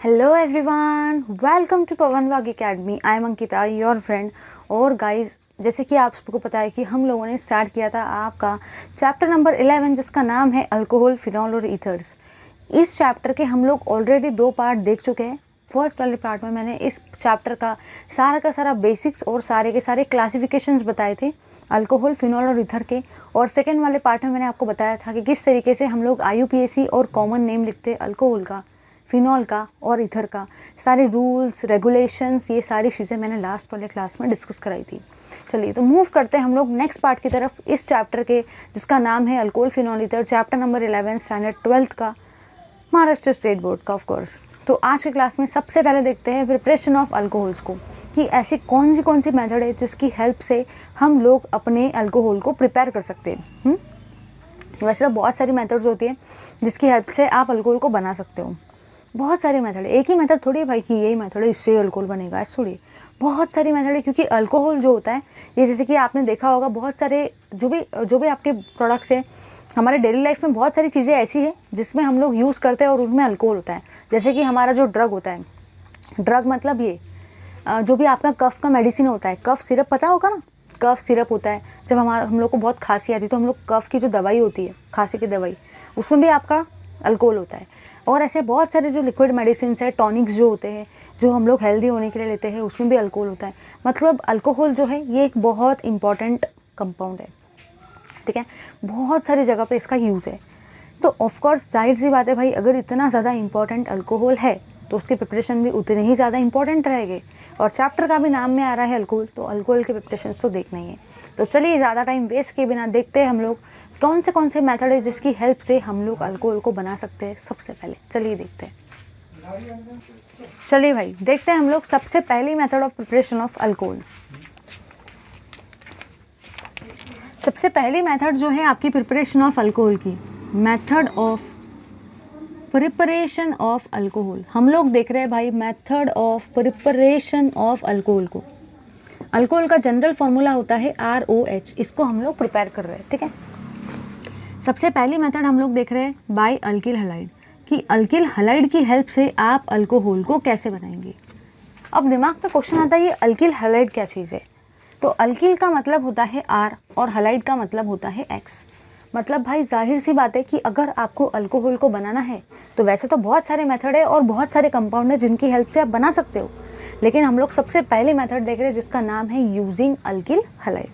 Hello everyone, welcome to पवन वाग academy. I am Ankita, your friend. और guys, जैसे कि आप सबको पता है कि हम लोगों ने स्टार्ट किया था आपका चैप्टर नंबर 11 जिसका नाम है अल्कोहल, फिनॉल और ईथर्स। इस चैप्टर के हम लोग ऑलरेडी 2 पार्ट देख चुके हैं। फर्स्ट वाले पार्ट में मैंने इस चैप्टर का सारा बेसिक्स और सारे के सारे क्लासिफिकेशंस बताए थे अल्कोहल, फिनॉल और ईथर के। और सेकेंड वाले पार्ट में मैंने आपको बताया था कि किस तरीके से हम लोग IUPAC और कॉमन नेम लिखते हैं अल्कोहल का, फिनॉल का और ईथर का। सारे रूल्स, रेगुलेशंस, ये सारी चीज़ें मैंने लास्ट वाले क्लास में डिस्कस कराई थी। चलिए तो मूव करते हैं हम लोग नेक्स्ट पार्ट की तरफ, इस चैप्टर के जिसका नाम है alcohol, phenol, ether, chapter number 11 standard 12th का, महाराष्ट्र स्टेट बोर्ड का ऑफ कोर्स। तो आज के क्लास में सबसे पहले देखते हैं प्रिपरेशन ऑफ अल्कोहल्स को, कि ऐसी कौन सी मेथड है जिसकी हेल्प से हम लोग अपने अल्कोहल को प्रिपेयर कर सकते हैं। वैसे तो बहुत सारी मेथड्स होती है जिसकी हेल्प से आप अल्कोहल को बना सकते हो। बहुत सारी मेथड है, एक ही मेथड थोड़ी है भाई कि यही मेथड है इससे अल्कोहल बनेगा, ऐसा थोड़ी। बहुत सारी मेथड है, क्योंकि अल्कोहल जो होता है ये, जैसे कि आपने देखा होगा, बहुत सारे जो भी आपके प्रोडक्ट्स हैं हमारे डेली लाइफ में, बहुत सारी चीज़ें ऐसी है जिसमें हम लोग यूज़ करते हैं और उनमें अल्कोहल होता है। जैसे कि हमारा जो ड्रग होता है, ड्रग मतलब ये जो भी आपका कफ का मेडिसिन होता है, कफ सिरप पता होगा ना, कफ सिरप होता है। जब हम लोग को बहुत खांसी आती है तो हम लोग कफ की जो दवाई होती है, खांसी की दवाई, उसमें भी आपका अल्कोहल होता है। और ऐसे बहुत सारे जो लिक्विड मेडिसिन है, टॉनिक्स जो होते हैं, जो हम लोग हेल्दी होने के लिए लेते हैं, उसमें भी अल्कोहल होता है। मतलब अल्कोहल जो है ये एक बहुत इंपॉर्टेंट कंपाउंड है, ठीक है। बहुत सारी जगह पे इसका यूज़ है। तो ऑफकोर्स जाहिर सी बात है भाई, अगर इतना ज़्यादा इंपॉर्टेंट अल्कोहल है तो उसकी प्रिपरेशन भी उतनी ही ज़्यादा इंपॉर्टेंट रहेगी। और चैप्टर का भी नाम में आ रहा है अल्कोहल, तो अल्कोहल के प्रिपरेशन तो देखना ही है। तो चलिए ज़्यादा टाइम वेस्ट किए बिना देखते हैं हम लोग कौन से मेथड है जिसकी हेल्प से हम लोग अल्कोहल को बना सकते हैं। सबसे पहले चलिए देखते हैं। चलिए भाई देखते हैं हम लोग सबसे पहली method of preparation of alcohol. सबसे पहली मेथड जो है आपकी प्रिपरेशन ऑफ अल्कोहल की, method of preparation of alcohol, हम लोग देख रहे हैं भाई method of preparation of alcohol को। अल्कोहल का जनरल फॉर्मूला होता है ROH, इसको हम लोग प्रिपेयर कर रहे हैं, ठीक है। सबसे पहली मेथड हम लोग देख रहे हैं बाय अल्किल हैलाइड, कि अल्किल हैलाइड की हेल्प से आप अल्कोहल को कैसे बनाएंगे। अब दिमाग में क्वेश्चन आता है ये अल्किल हैलाइड क्या चीज़ है। तो अल्किल का मतलब होता है R और हैलाइड का मतलब होता है X। मतलब भाई जाहिर सी बात है कि अगर आपको अल्कोहल को बनाना है तो वैसे तो बहुत सारे मेथड है और बहुत सारे कंपाउंड है जिनकी हेल्प से आप बना सकते हो, लेकिन हम लोग सबसे पहले मेथड देख रहे हैं जिसका नाम है यूजिंग अल्किल हैलाइड।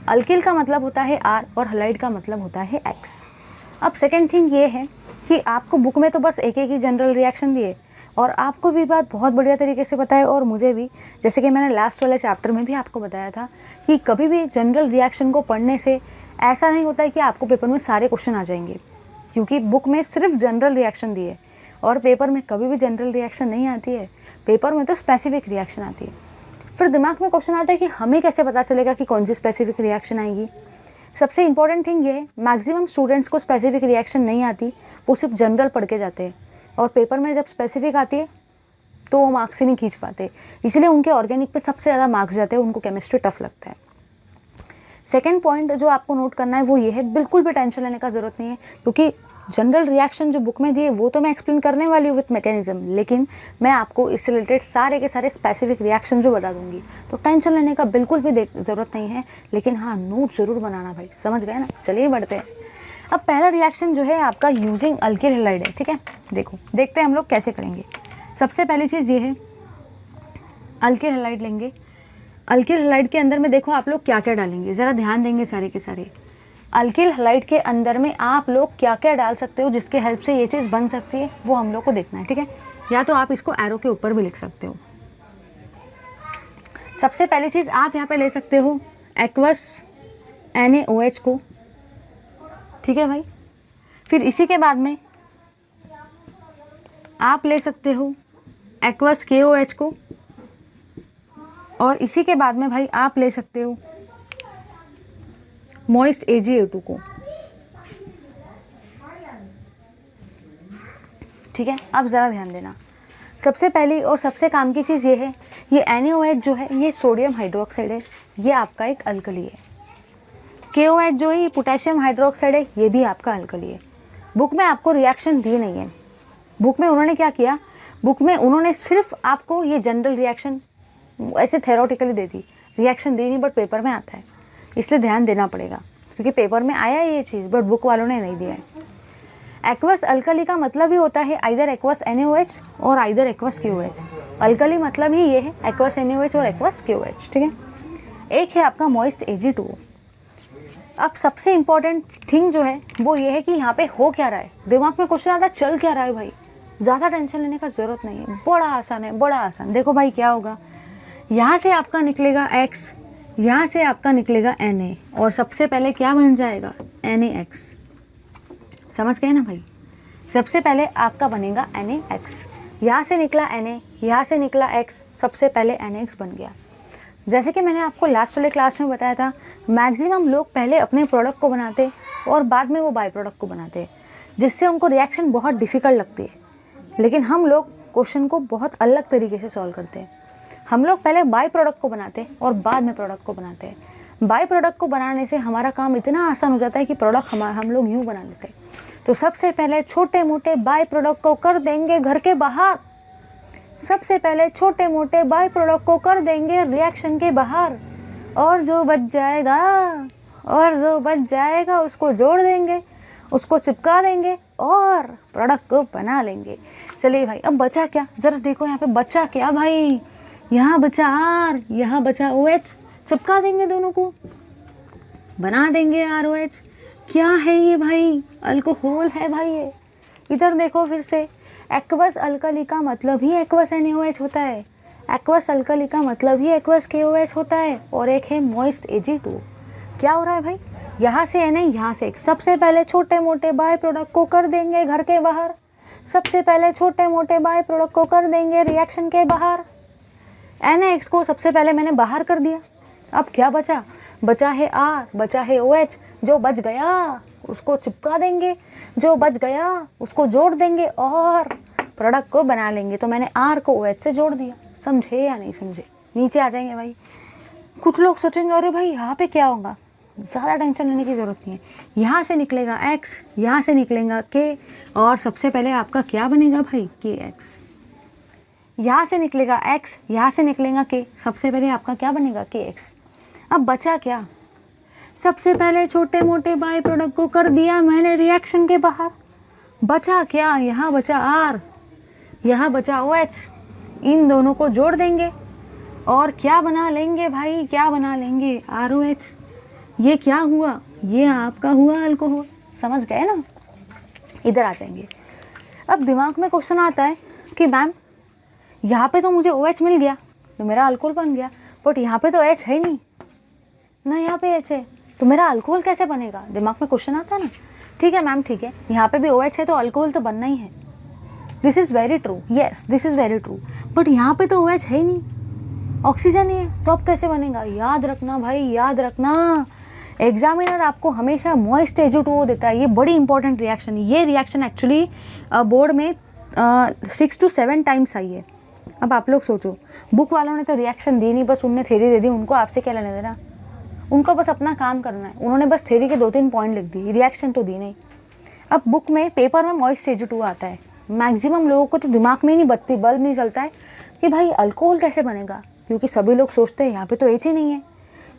अल्किल का मतलब होता है R और हैलाइड का मतलब होता है X। अब सेकेंड थिंग ये है कि आपको बुक में तो बस एक ही जनरल रिएक्शन दिए, और आपको भी बात बहुत बढ़िया तरीके से पता है और मुझे भी, जैसे कि मैंने लास्ट वाले चैप्टर में भी आपको बताया था कि कभी भी जनरल रिएक्शन को पढ़ने से ऐसा नहीं होता है कि आपको पेपर में सारे क्वेश्चन आ जाएंगे, क्योंकि बुक में सिर्फ जनरल रिएक्शन दिए और पेपर में कभी भी जनरल रिएक्शन नहीं आती है। पेपर में तो स्पेसिफिक रिएक्शन आती है। फिर दिमाग में क्वेश्चन आता है कि हमें कैसे पता चलेगा कि कौन सी स्पेसिफिक रिएक्शन आएगी। सबसे इंपॉर्टेंट थिंग ये है, मैक्सिमम स्टूडेंट्स को स्पेसिफिक रिएक्शन नहीं आती, वो सिर्फ जनरल पढ़ के जाते हैं, और पेपर में जब स्पेसिफिक आती है तो वो मार्क्स ही नहीं खींच पाते, इसलिए उनके ऑर्गेनिक पे सबसे ज़्यादा मार्क्स जाते हैं, उनको केमिस्ट्री टफ लगता है। सेकेंड पॉइंट जो आपको नोट करना है वो ये है, बिल्कुल भी टेंशन लेने का ज़रूरत नहीं है, क्योंकि जनरल रिएक्शन जो बुक में दिए वो तो मैं एक्सप्लेन करने वाली हूँ विथ मैकेनिज्म, लेकिन मैं आपको इससे रिलेटेड सारे के सारे स्पेसिफिक रिएक्शन जो बता दूंगी, तो टेंशन लेने का बिल्कुल भी ज़रूरत नहीं है। लेकिन हाँ, नोट ज़रूर बनाना भाई, समझ गए ना। चलिए बढ़ते हैं। अब पहला रिएक्शन जो है आपका यूजिंग अल्किल हैलाइड है, ठीक है। देखते हैं हम लोग कैसे करेंगे। सबसे पहली चीज़ ये है, अल्किल हैलाइड लेंगे। अल्किल हैलाइड के अंदर में देखो आप लोग क्या क्या डालेंगे, ज़रा ध्यान देंगे सारे के सारे। अल्किल हैलाइड के अंदर में आप लोग क्या क्या डाल सकते हो जिसके हेल्प से ये चीज़ बन सकती है, वो हम लोग को देखना है, ठीक है। या तो आप इसको एरो के ऊपर भी लिख सकते हो। सबसे पहली चीज़ आप यहाँ पे ले सकते हो एक्वस NaOH को, ठीक है भाई। फिर इसी के बाद में आप ले सकते हो एक्वस KOH को, और इसी के बाद में भाई आप ले सकते हो मॉइस्ट AgA2 को, ठीक है। अब ज़रा ध्यान देना, सबसे पहली और सबसे काम की चीज़ ये है, ये NaOH जो है ये सोडियम हाइड्रोक्साइड है, ये आपका एक अल्कली है। KOH जो है ये पोटेशियम हाइड्रोक्साइड है, ये भी आपका अल्कली है। बुक में आपको रिएक्शन दी नहीं है, बुक में उन्होंने क्या किया, बुक में उन्होंने सिर्फ आपको ये जनरल रिएक्शन ऐसे थेरोटिकली दे दी, रिएक्शन दी नहीं, बट पेपर में आता है, इसलिए ध्यान देना पड़ेगा क्योंकि पेपर में आया है ये चीज़, बट बुक वालों ने नहीं दिया है। एक्वस अल्कली का मतलब ही होता है आइदर एक्वस NaOH और आइदर एक्वस KOH। अल्कली मतलब ही ये है एक्वस NaOH और एक्वस KOH, ठीक है। एक है आपका मॉइस्ट Ag2O। अब सबसे इम्पॉर्टेंट थिंग जो है वो ये है कि यहाँ पे हो क्या रहा है, दिमाग में क्वेश्चन आता है चल क्या रहा है भाई, ज़्यादा टेंशन लेने का ज़रूरत नहीं है, बड़ा आसान है, बड़ा आसान। देखो भाई क्या होगा, यहाँ से आपका निकलेगा X, यहाँ से आपका निकलेगा Na, और सबसे पहले क्या बन जाएगा NaX। समझ गए ना भाई, सबसे पहले आपका बनेगा NaX, यहाँ से निकला Na, यहाँ से निकला X, सबसे पहले NaX बन गया। जैसे कि मैंने आपको लास्ट वाले क्लास में बताया था, मैक्सिमम लोग पहले अपने प्रोडक्ट को बनाते और बाद में वो बाई प्रोडक्ट को बनाते, जिससे उनको रिएक्शन बहुत डिफ़िकल्ट लगती है। लेकिन हम लोग क्वेश्चन को बहुत अलग तरीके से सॉल्व करते हैं। हम लोग पहले बाई प्रोडक्ट को बनाते और बाद में प्रोडक्ट को बनाते हैं। बाई प्रोडक्ट को बनाने से हमारा काम इतना आसान हो जाता है कि प्रोडक्ट हम लोग यूँ बना लेते हैं। तो सबसे पहले छोटे मोटे बाई प्रोडक्ट को कर देंगे घर के बाहर, सबसे पहले छोटे मोटे बाई प्रोडक्ट को कर देंगे रिएक्शन के बाहर, और जो बच जाएगा उसको जोड़ देंगे, उसको चिपका देंगे और प्रोडक्ट को बना लेंगे। चलिए भाई, अब बचा क्या, ज़रा देखो यहाँ पे बचा क्या भाई, यहाँ बचा R, यहाँ बचा OH, चिपका देंगे दोनों को, बना देंगे ROH। क्या है ये भाई, अल्कोहल है भाई ये। इधर देखो फिर से, एक्वस अल्कली का मतलब ही एक्वस NaOH होता है, एक्वस अल्कली का मतलब ही एक्वस KOH होता है, और एक है मॉइस्ट Ag2। क्या हो रहा है भाई, यहाँ से Na, यहाँ से X, सबसे पहले छोटे मोटे बाय प्रोडक्ट को कर देंगे घर के बाहर, सबसे पहले छोटे मोटे बाय प्रोडक्ट को कर देंगे रिएक्शन के बाहर। NaX को सबसे पहले मैंने बाहर कर दिया, अब क्या बचा, बचा है R, बचा है OH, जो बच गया उसको चिपका देंगे, जो बच गया उसको जोड़ देंगे और प्रोडक्ट को बना लेंगे। तो मैंने R को OH से जोड़ दिया, समझे या नहीं समझे। नीचे आ जाएंगे भाई। कुछ लोग सोचेंगे अरे भाई यहाँ पे क्या होगा, ज़्यादा टेंशन लेने की ज़रूरत नहीं है। यहाँ से निकलेगा X, यहाँ से निकलेगा K, और सबसे पहले आपका क्या बनेगा भाई KX। यहाँ से निकलेगा X, यहाँ से निकलेगा K, सबसे पहले आपका क्या बनेगा KX। अब बचा क्या, सबसे पहले छोटे मोटे बाय प्रोडक्ट को कर दिया मैंने रिएक्शन के बाहर, बचा क्या, यहाँ बचा R, यहाँ बचा OH, इन दोनों को जोड़ देंगे और क्या बना लेंगे भाई, क्या बना लेंगे ROH। ये क्या हुआ, ये आपका हुआ अल्कोहल। समझ गए ना, इधर आ जाएंगे। अब दिमाग में क्वेश्चन आता है कि मैम यहाँ पे तो मुझे OH मिल गया तो मेरा अल्कोहल बन गया, बट यहाँ पे तो H है नहीं ना, यहाँ पे H है, तो मेरा अल्कोहल कैसे बनेगा, दिमाग में क्वेश्चन आता है ना। ठीक है मैम, ठीक है, यहाँ पे भी OH है तो अल्कोहल तो बनना ही है। This is very true, yes this is very true, but यहाँ पे तो OH है ही नहीं, ऑक्सीजन ही है, तो अब कैसे बनेगा। याद रखना भाई, याद रखना, एग्जामिनर आपको हमेशा मॉइस्ट Ag2O देता है। ये बड़ी इंपॉर्टेंट रिएक्शन, ये रिएक्शन एक्चुअली बोर्ड में 6 to 7 टाइम्स आई है। अब आप लोग सोचो, बुक वालों ने तो रिएक्शन दी नहीं, बस उनने थ्योरी दे दी, उनको आपसे क्या लेना देना, उनको बस अपना काम करना है, उन्होंने बस थ्योरी के 2-3 पॉइंट लिख दी, रिएक्शन तो दी नहीं। अब बुक में पेपर में मॉइस्ट Ag2O आता है, मैक्सिमम लोगों को तो दिमाग में ही नहीं बत्ती बल्ब नहीं चलता है कि भाई अल्कोहल कैसे बनेगा, क्योंकि सभी लोग सोचते हैं यहाँ पे तो H ही नहीं है,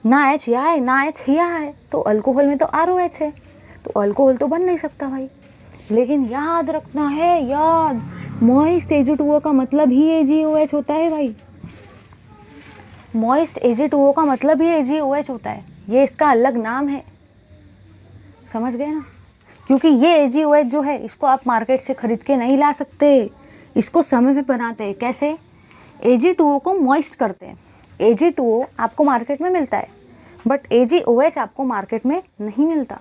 ना H यहाँ है ना H यहाँ है, तो अल्कोहल में तो ROH है, तो अल्कोहल तो बन नहीं सकता भाई। लेकिन याद रखना है, याद, मॉइस्ट Ag2O का मतलब ही AgOH होता है भाई, मॉइस्ट Ag2O का मतलब ही AgOH होता है, ये इसका अलग नाम है। समझ गए ना, क्योंकि ये AgOH जो है इसको आप मार्केट से ख़रीद के नहीं ला सकते, इसको समय पे बनाते हैं। कैसे, Ag2O को मॉइस्ट करते हैं, Ag2O आपको मार्केट में मिलता है बट AgOH आपको मार्केट में नहीं मिलता।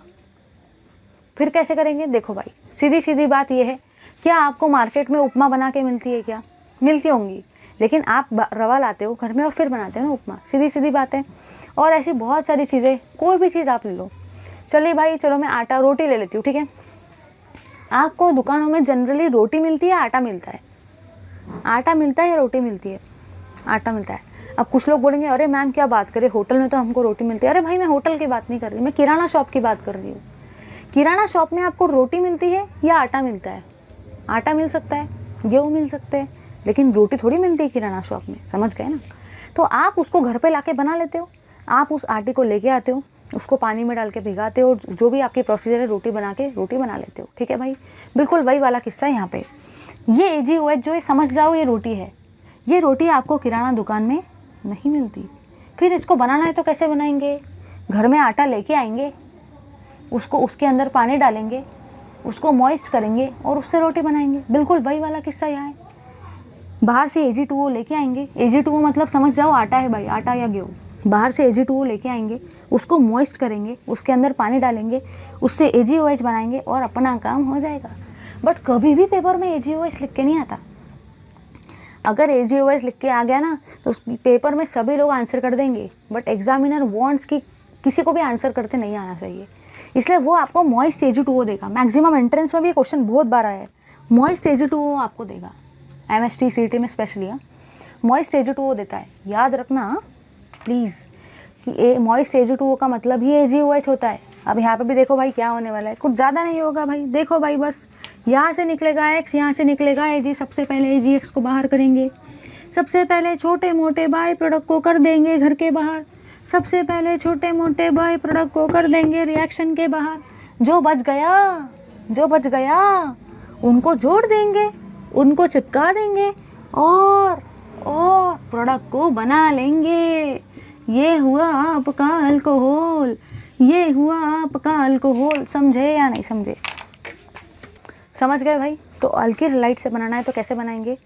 फिर कैसे करेंगे, देखो भाई सीधी सीधी बात ये है, क्या आपको मार्केट में उपमा बना के मिलती है, क्या मिलती होंगी, लेकिन आप रवा लाते हो घर में और फिर बनाते हो ना उपमा, सीधी सीधी बात है। और ऐसी बहुत सारी चीज़ें, कोई भी चीज़ आप ले लो, चलिए भाई चलो मैं आटा रोटी ले लेती हूँ, ठीक है। आपको दुकानों में जनरली रोटी मिलती है, आटा मिलता है, आटा मिलता है या रोटी मिलती है, आटा मिलता है। अब कुछ लोग बोलेंगे अरे मैम क्या बात करें, होटल में तो हमको रोटी मिलती है। अरे भाई मैं होटल की बात नहीं कर रही, मैं किराना शॉप की बात कर रही हूँ। किराना शॉप में आपको रोटी मिलती है या आटा मिलता है, आटा मिल सकता है, गेहूँ मिल सकते हैं, लेकिन रोटी थोड़ी मिलती है किराना शॉप में, समझ गए ना। तो आप उसको घर पे लाके बना लेते हो, आप उस आटे को लेके आते हो, उसको पानी में डाल के भिगाते हो, जो भी आपकी प्रोसीजर है रोटी बना के रोटी बना लेते हो, ठीक है भाई। बिल्कुल वही वाला किस्सा है यहाँ पे। ये AGOH जो है समझ जाओ ये रोटी है, ये रोटी आपको किराना दुकान में नहीं मिलती। फिर इसको बनाना है तो कैसे बनाएंगे, घर में आटा लेके आएंगे, उसको उसके अंदर पानी डालेंगे, उसको मॉइस्ट करेंगे और उससे रोटी बनाएंगे। बिल्कुल वही वाला किस्सा यहाँ है। बाहर से AG2O लेके आएंगे, AG2O मतलब समझ जाओ आटा है भाई, आटा या गेहूँ। बाहर से AG2O लेके आएंगे, उसको मॉइस्ट करेंगे, उसके अंदर पानी डालेंगे, उससे AGOH बनाएंगे और अपना काम हो जाएगा। बट कभी भी पेपर में AGOH लिख के नहीं आता। अगर AGOH लिख के आ गया ना तो उस पेपर में सभी लोग आंसर कर देंगे, बट एग्जामिनर वांट्स कि किसी को भी आंसर करते नहीं आना चाहिए, इसलिए वो आपको मॉइस्ट AG2O देगा। मैक्सिमम एंट्रेंस में भी क्वेश्चन बहुत बार आया है, मॉइस्ट AG2O आपको देगा, MST CT में स्पेशली मॉइस्ट AG2O देता है। याद रखना प्लीज़ कि मॉइस्ट AG2O का मतलब ही AGOH होता है। अब यहाँ पे भी देखो भाई क्या होने वाला है, कुछ ज़्यादा नहीं होगा भाई, देखो भाई बस यहाँ से निकलेगा X, यहाँ से निकलेगा AG। सबसे पहले AGX को बाहर करेंगे, सबसे पहले छोटे मोटे बाई प्रोडक्ट को कर देंगे घर के बाहर, सबसे पहले छोटे मोटे बाई प्रोडक्ट को कर देंगे रिएक्शन के बाहर। जो बच गया उनको जोड़ देंगे, उनको चिपका देंगे और प्रोडक्ट को बना लेंगे। ये हुआ आपका अल्कोहल, ये हुआ आपका अल्कोहल। समझे या नहीं समझे? समझ गए भाई? तो अल्किल हैलाइड से बनाना है तो कैसे बनाएंगे?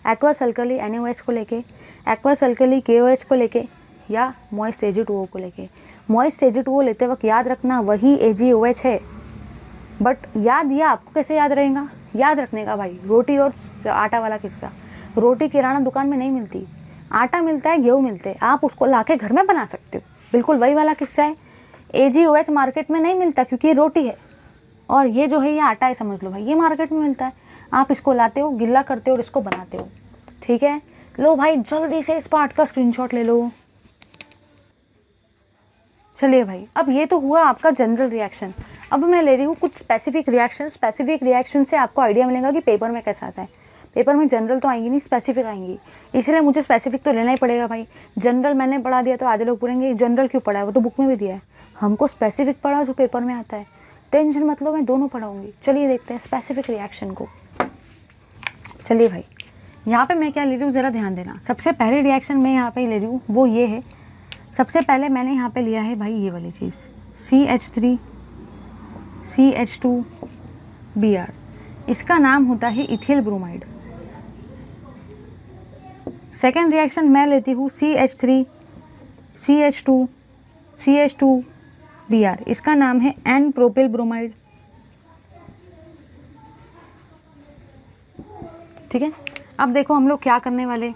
एक्वस अल्कली NaOH को लेके, एक्वस अल्कली KOH को लेके या मॉइस्ट AG2O को लेके। मॉइस्ट AG2O लेते वक्त याद रखना वही AGOH है, बट याद ये आपको कैसे याद रहेगा? याद रखने का भाई, रोटी और आटा वाला किस्सा। रोटी किराना दुकान में नहीं मिलती, आटा मिलता है, गेहूँ मिलते हैं, आप उसको लाके घर में बना सकते हो। बिल्कुल वही वाला किस्सा है। AGOH मार्केट में नहीं मिलता क्योंकि ये रोटी है, और ये जो है ये आटा है, समझ लो भाई, ये मार्केट में मिलता है। आप इसको लाते हो, गिल्ला करते हो और इसको बनाते हो, ठीक है। लो भाई जल्दी से इस पार्ट का स्क्रीनशॉट ले लो। चलिए भाई, अब ये तो हुआ आपका जनरल रिएक्शन। अब मैं ले रही हूँ कुछ स्पेसिफिक रिएक्शन। स्पेसिफिक रिएक्शन से आपको आइडिया मिलेगा कि पेपर में कैसा आता है। पेपर में जनरल तो आएंगी नहीं, स्पेसिफिक आएंगी, इसलिए मुझे स्पेसिफिक तो लेना ही पड़ेगा भाई। जनरल मैंने पढ़ा दिया तो आधे लोग बोलेंगे जनरल क्यों पढ़ा है, वो तो बुक में भी दिया है। हमको स्पेसिफिक पढ़ा जो पेपर में आता है। टेंशन मतलब मैं दोनों पढ़ाऊँगी। चलिए देखते हैं स्पेसिफिक रिएक्शन को। चलिए भाई, यहाँ पे मैं क्या ले रही हूँ ज़रा ध्यान देना। सबसे पहली रिएक्शन मैं यहाँ पे ले रही हूँ वो ये है। सबसे पहले मैंने यहाँ पे लिया है भाई ये वाली चीज़, CH3 CH2Br। इसका नाम होता है इथिल ब्रोमाइड। सेकेंड रिएक्शन मैं लेती हूँ CH3 CH2 CH2Br। इसका नाम है N प्रोपिल ब्रोमाइड, ठीक है। अब देखो हम लोग क्या करने वाले,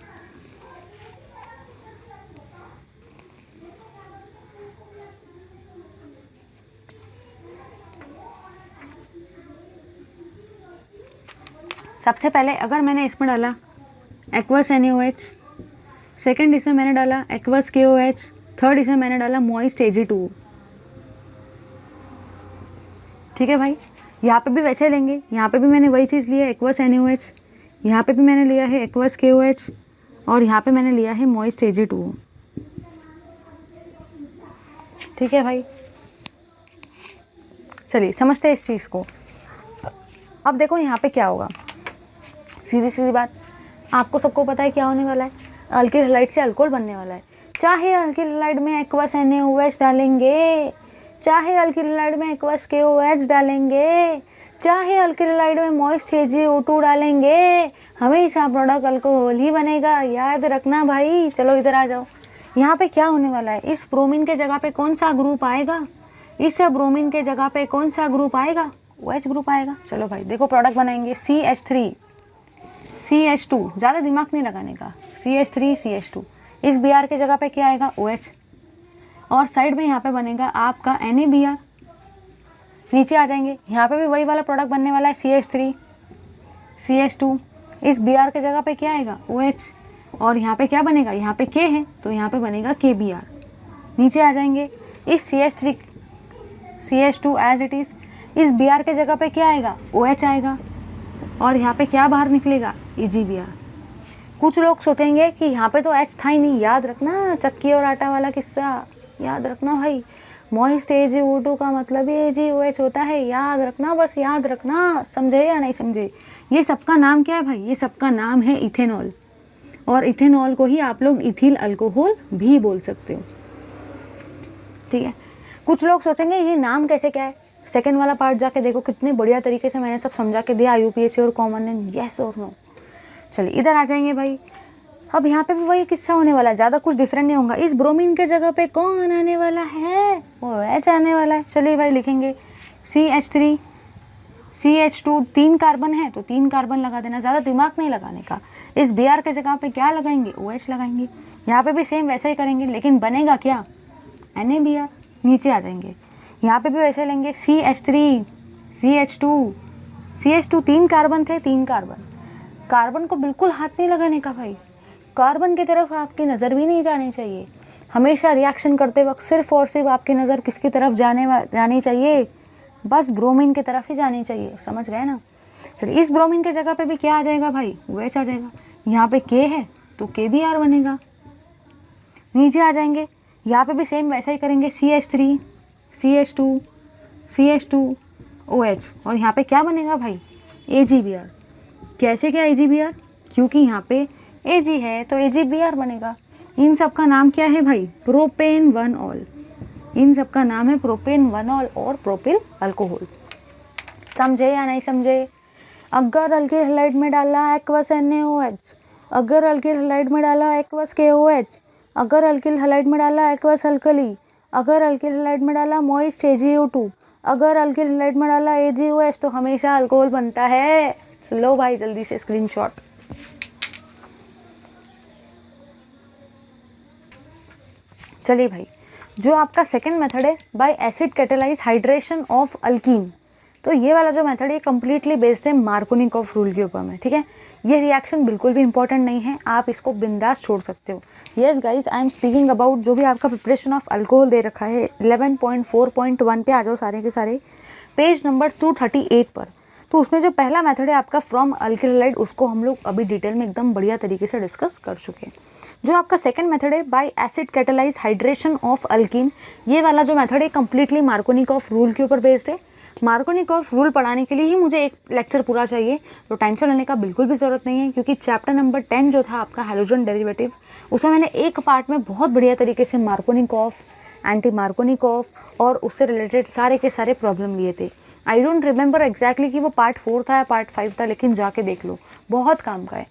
सबसे पहले अगर मैंने इसमें डाला एक्वस NaOH, सेकंड इसमें मैंने डाला एक्वस KOH, थर्ड इसमें मैंने डाला मॉइस्ट AG2O, ठीक है भाई। यहाँ पे भी वैसे लेंगे, यहाँ पे भी मैंने वही चीज़ लिया है एक्वस NaOH, यहाँ पे भी मैंने लिया है एक्वस KOH और यहाँ पे मैंने लिया है मॉइस्ट AG2O, ठीक है भाई। चलिए समझते हैं इस चीज़ को। अब देखो यहाँ पे क्या होगा, सीधी सीधी बात, आपको सबको पता है क्या होने वाला है। अल्किल हैलाइड से अल्कोहल बनने वाला है। चाहे अल्किल हैलाइड में एक्वस NaOH डालेंगे, चाहे अल्किल हैलाइड में एक्वस KOH डालेंगे, चाहे अल्किल हैलाइड में मॉइस्ट AgO2 डालेंगे, हमेशा प्रोडक्ट अल्कोहल ही बनेगा। याद रखना भाई। चलो इधर आ जाओ, यहाँ पे क्या होने वाला है। इस ब्रोमीन के जगह पे कौन सा ग्रुप आएगा? इस ब्रोमीन के जगह पे कौन सा ग्रुप आएगा? OH ग्रुप आएगा। चलो भाई देखो प्रोडक्ट बनाएंगे CH3 CH2, ज़्यादा दिमाग नहीं लगाने का, CH3 CH2। इस Br के जगह पे क्या आएगा? OH, और साइड में यहाँ पे बनेगा आपका NaBr। नीचे आ जाएंगे, यहाँ पे भी वही वाला प्रोडक्ट बनने वाला है CH3 CH2। इस Br के जगह पे क्या आएगा? OH, और यहाँ पे क्या बनेगा? यहाँ पे K है तो यहाँ पे बनेगा KBr। नीचे आ जाएंगे, इस CH3 CH2 as it is, इस Br के जगह पे क्या आएगा? OH आएगा, और यहाँ पे क्या बाहर निकलेगा? AgBr। कुछ लोग सोचेंगे कि यहाँ पे तो एच था ही नहीं, याद रखना चक्की और आटा वाला किस्सा, याद रखना भाई। मॉइस्ट AgO2 का मतलब ही AgOH होता है, याद रखना, बस याद रखना, समझे या नहीं समझे। ये सबका नाम क्या है भाई? ये सबका नाम है इथेनॉल, और इथेनॉल को ही आप लोग इथिल अल्कोहल भी बोल सकते हो, ठीक है। कुछ लोग सोचेंगे ये नाम कैसे क्या है, सेकंड वाला पार्ट जाके देखो, कितने बढ़िया तरीके से मैंने सब समझा के दिया, UPSC और कॉमन एंड यस और नो। चलिए इधर आ जाएंगे भाई। अब यहाँ पे भी वही किस्सा होने वाला है, ज़्यादा कुछ डिफरेंट नहीं होगा। इस ब्रोमीन के जगह पे कौन आने वाला है? वो OH आने वाला है। चलिए भाई लिखेंगे CH3 CH2, 3 कार्बन है तो 3 कार्बन लगा देना, ज़्यादा दिमाग नहीं लगाने का। इस Br के जगह पे क्या लगाएंगे? OH लगाएंगे। यहाँ पे भी सेम वैसे ही करेंगे, लेकिन बनेगा क्या? NaBr। नीचे आ जाएंगे, यहाँ पे भी वैसे लेंगे CH3 CH2 3 कार्बन थे, 3 कार्बन। कार्बन को बिल्कुल हाथ नहीं लगाने का भाई, कार्बन की तरफ आपकी नज़र भी नहीं जानी चाहिए। हमेशा रिएक्शन करते वक्त सिर्फ और सिर्फ आपकी नज़र किसकी तरफ जानी चाहिए? बस ब्रोमीन की तरफ ही जानी चाहिए, समझ गए ना। चलिए इस ब्रोमीन के जगह पे भी क्या आ जाएगा भाई? OH आ जाएगा। यहाँ पे K है तो KBr बनेगा। नीचे आ जाएंगे, यहाँ पे भी सेम वैसा ही करेंगे, CH3 CH2 OH, और यहाँ पे क्या बनेगा भाई? AgBr। कैसे क्या AgBr? क्योंकि यहाँ पे Ag है तो AgBr बनेगा। इन सब का नाम क्या है भाई? प्रोपेन 1-ऑल। इन सब का नाम है प्रोपेन 1-ऑल और प्रोपिल अल्कोहल। समझे या नहीं समझे? अगर अल्किल हैलाइड में डाला एक्वस NaOH, अगर अल्किल हैलाइड में डाला एक्वस KOH, अगर अल्किल हैलाइड में डाला एक्वस अल्कली, अगर अल्किल हैलाइड में डाला मॉइस्ट AgO2, अगर अल्किल हैलाइड में डाला AgOH, तो हमेशा अल्कोहल बनता है। लो भाई जल्दी से स्क्रीनशॉट। चलिए भाई, जो आपका सेकंड मेथड है bye acid catalyse hydration of alkyne, तो ये वाला जो मेथड है कंप्लीटली बेस्ड है मार्कोनिकॉफ रूल के ऊपर में, ठीक है। ये रिएक्शन बिल्कुल भी इंपॉर्टेंट नहीं है, आप इसको बिंदास छोड़ सकते हो। Yes guys, I am speaking about जो भी आपका प्रिपरेशन ऑफ अल्कोहल दे रखा है 11.4.1 पे आ जाओ सारे के सारे, पेज नंबर 238 पर। तो उसमें जो पहला मेथड है आपका फ्रॉम अल्किल हैलाइड, उसको हम लोग अभी डिटेल में एकदम बढ़िया तरीके से डिस्कस कर चुके हैं। जो आपका सेकंड मेथड है bye acid catalyse hydration of alkyne, ये वाला जो मेथड है कंप्लीटली मार्कोनिकॉफ रूल के ऊपर बेस्ड है। मार्कोनिकॉफ रूल पढ़ाने के लिए ही मुझे एक लेक्चर पूरा चाहिए, तो टेंशन लेने का बिल्कुल भी ज़रूरत नहीं है, क्योंकि चैप्टर नंबर 10 जो था आपका हैलोजन डेरिवेटिव, उसमें मैंने एक पार्ट में बहुत बढ़िया तरीके से मार्कोनिकॉफ, एंटी मार्कोनिकॉफ और उससे रिलेटेड सारे के सारे प्रॉब्लम लिए थे। आई डोंट रिमेंबर एग्जैक्टली कि वो पार्ट 4 था या पार्ट 5 था, लेकिन जाके देख लो, बहुत काम का है,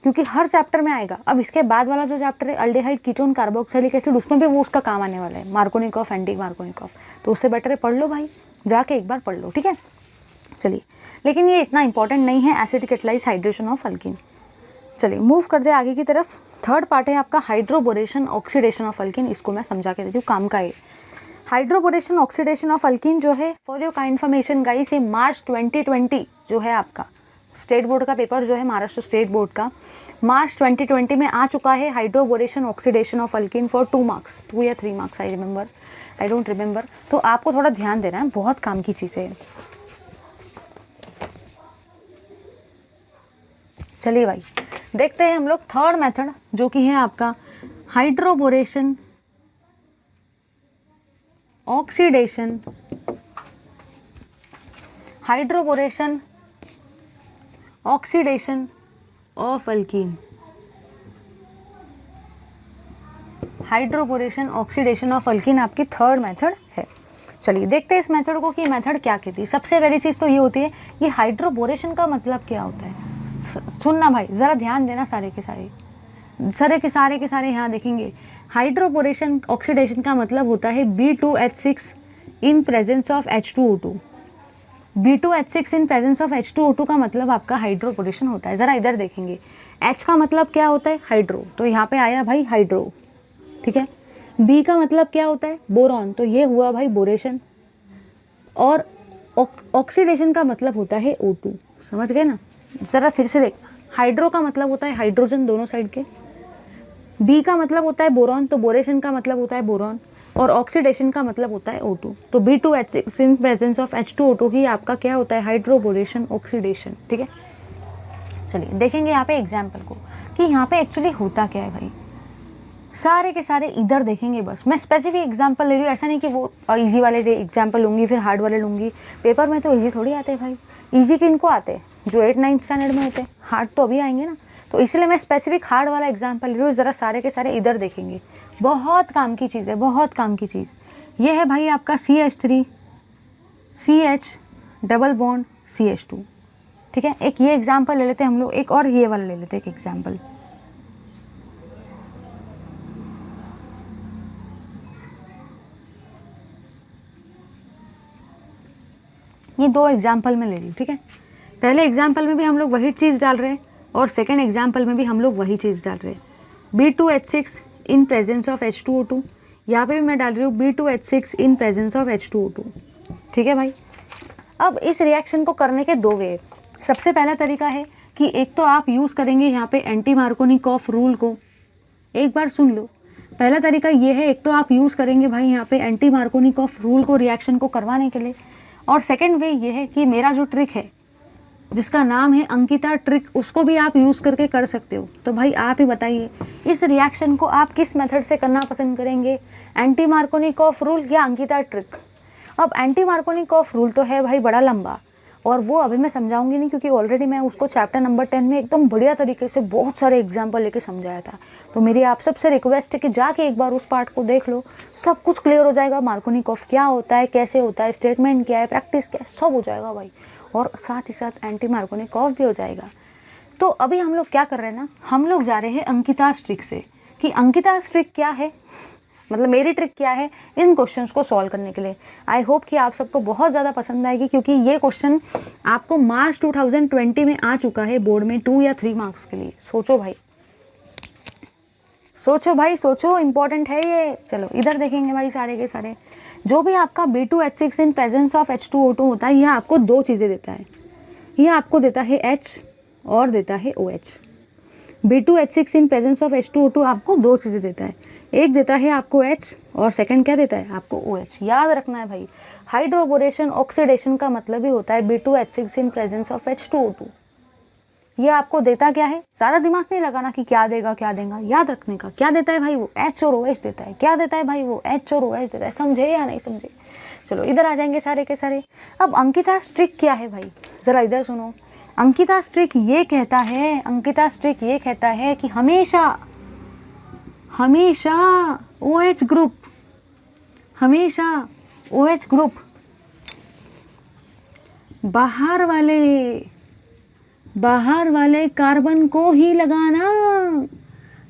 क्योंकि हर चैप्टर में आएगा। अब इसके बाद वाला जो चैप्टर है अल्डेहाइड कीटोन कार्बोक्सिलिक एसिड, उसमें भी वो उसका काम आने वाला है, मार्कोनिकॉफ एंटी मार्कोनिकॉफ। तो उससे बेटर है पढ़ लो भाई, जाके एक बार पढ़ लो, ठीक है। चलिए, लेकिन ये इतना इंपॉर्टेंट नहीं है acid catalyse hydration of alkyne. चलिए मूव कर दे आगे की तरफ। थर्ड पार्ट है आपका हाइड्रोबोरेशन ऑक्सीडेशन ऑफ अल्कीन, इसको मैं समझा के देती हूँ, काम का है। हाइड्रोबोरेशन ऑक्सीडेशन ऑफ अल्कीन जो है, for your kind information guys, ये मार्च 2020 जो है आपका स्टेट बोर्ड का पेपर जो है, महाराष्ट्र स्टेट बोर्ड का, मार्च 2020 में आ चुका है। Hydroboration oxidation of alkyne for 2 marks, 2 या 3 मार्क्स, आई डोंट रिमेंबर। तो आपको थोड़ा ध्यान देना है, बहुत काम की चीज़ें है। चलिए भाई, देखते हैं हम लोग थर्ड मेथड, जो कि है आपका hydroboration oxidation, hydroboration oxidation of alkyne, hydroboration oxidation of alkyne आपकी थर्ड मेथड है। चलिए देखते हैं इस मेथड को कि मेथड क्या कहती है। सबसे पहली चीज़ तो ये होती है कि हाइड्रोबोरेशन का मतलब क्या होता है। सुनना भाई, ज़रा ध्यान देना, सारे के सारे यहाँ देखेंगे। हाइड्रोबोरेशन ऑक्सीडेशन का मतलब होता है B2H6 in presence of H2O2। B2H6 in presence of H2O2 का मतलब आपका हाइड्रोबोरेशन होता है। ज़रा इधर देखेंगे, H का मतलब क्या होता है? हाइड्रो, तो यहाँ पे आया भाई हाइड्रो, ठीक है। B का मतलब क्या होता है? बोरॉन, तो ये हुआ भाई बोरेशन। और ऑक्सीडेशन का मतलब होता है O2, समझ गए ना। ज़रा फिर से देख, हाइड्रो का मतलब होता है हाइड्रोजन दोनों साइड के, B का मतलब होता है बोरॉन, तो बोरेशन का मतलब होता है बोरॉन, और ऑक्सीडेशन का मतलब होता है O2। तो B2H6 in presence of H2O2 ही आपका क्या होता है? हाइड्रोबोरेशन ऑक्सीडेशन, ठीक है। चलिए देखेंगे यहाँ पे एग्जाम्पल को। कि यहाँ पे एक्चुअली होता क्या है भाई। सारे के सारे इधर देखेंगे बस। मैं स्पेसिफिक एग्जांपल ले रही हूँ, ऐसा नहीं कि वो इजी वाले एग्जांपल लूँगी फिर हार्ड वाले लूँगी। पेपर में तो इजी थोड़ी आते हैं भाई, इजी किनको आते हैं, जो 8-9 स्टैंडर्ड में होते हैं। हार्ड तो अभी आएंगे ना, तो इसलिए मैं स्पेसिफिक हार्ड वाला एग्जाम्पल ले रही हूँ। ज़रा सारे के सारे इधर देखेंगे, बहुत काम की चीज़ है, बहुत काम की चीज़। ये है भाई आपका CH3 CH double bond CH2, ठीक है। एक ये एग्जाम्पल ले लेते हैं हम लोग, एक और ये वाला ले लेते हैं एक एग्जाम्पल। ये 2 एग्जाम्पल में ले रही हूँ, ठीक है। पहले एग्जाम्पल में भी हम लोग वही चीज़ डाल रहे हैं और सेकेंड एग्जाम्पल में भी हम लोग वही चीज़ डाल रहे हैं। B2H6 in presence of H2O2, यहाँ पे भी मैं डाल रही हूँ B2H6 in presence of H2O2, ठीक है भाई। अब इस रिएक्शन को करने के 2 वे। सबसे पहला तरीका है कि एक तो आप यूज़ करेंगे यहाँ पे एंटी मार्कोनिकॉफ रूल को। एक बार सुन लो, पहला तरीका ये है, एक तो आप यूज़ करेंगे भाई यहाँ पे एंटी मार्कोनिकॉफ रूल को रिएक्शन को करवाने के लिए, और सेकेंड वे ये है कि मेरा जो ट्रिक है जिसका नाम है अंकिता ट्रिक, उसको भी आप यूज़ करके कर सकते हो। तो भाई आप ही बताइए, इस रिएक्शन को आप किस मेथड से करना पसंद करेंगे, एंटी मार्कोनिकॉफ रूल या अंकिता ट्रिक। अब एंटी मार्कोनिकॉफ रूल तो है भाई बड़ा लंबा, और वो अभी मैं समझाऊंगी नहीं, क्योंकि ऑलरेडी मैं उसको चैप्टर नंबर 10 में एकदम बढ़िया तरीके से बहुत सारे एग्जाम्पल लेके समझाया था। तो मेरी आप सबसे रिक्वेस्ट है कि जाके एक बार उस पार्ट को देख लो, सब कुछ क्लियर हो जाएगा। मार्कोनिकॉफ क्या होता है, कैसे होता है, स्टेटमेंट क्या है, प्रैक्टिस क्या है, सब हो जाएगा भाई, और साथ ही साथ एंटी मार्कोनिकॉफ भी हो जाएगा। तो अभी हम लोग क्या कर रहे हैं ना, हम लोग जा रहे हैं अंकिता's ट्रिक से, कि अंकिता's ट्रिक क्या है, मतलब मेरी ट्रिक क्या है इन क्वेश्चंस को सॉल्व करने के लिए। आई होप कि आप सबको बहुत ज़्यादा पसंद आएगी, क्योंकि ये क्वेश्चन आपको मार्च 2020 में आ चुका है बोर्ड में 2 या 3 मार्क्स के लिए। सोचो भाई, सोचो भाई, सोचो, इंपॉर्टेंट है ये। चलो इधर देखेंगे भाई, सारे के सारे जो भी आपका B2H6 in presence of H2O2 होता है, यह आपको 2 चीज़ें देता है। यह आपको देता है H और देता है OH। B2H6 in presence of H2O2 आपको 2 चीज़ें देता है, एक देता है आपको H और सेकंड क्या देता है आपको OH। याद रखना है भाई, हाइड्रोबोरेशन ऑक्सीडेशन का मतलब ही होता है B2H6 in presence of H2O2। ये आपको देता क्या है, सारा दिमाग नहीं लगाना कि क्या देगा क्या देगा, याद रखने का क्या देता है भाई वो H और OH देता है। क्या देता है भाई वो H और OH देता है, समझे या नहीं समझे। चलो इधर आ जाएंगे सारे के सारे। अब अंकिता's ट्रिक क्या है भाई, ज़रा इधर सुनो। अंकिता's ट्रिक ये कहता है, अंकिता's ट्रिक ये कहता है कि हमेशा हमेशा OH ग्रुप, हमेशा OH ग्रुप बाहर वाले कार्बन को ही लगाना।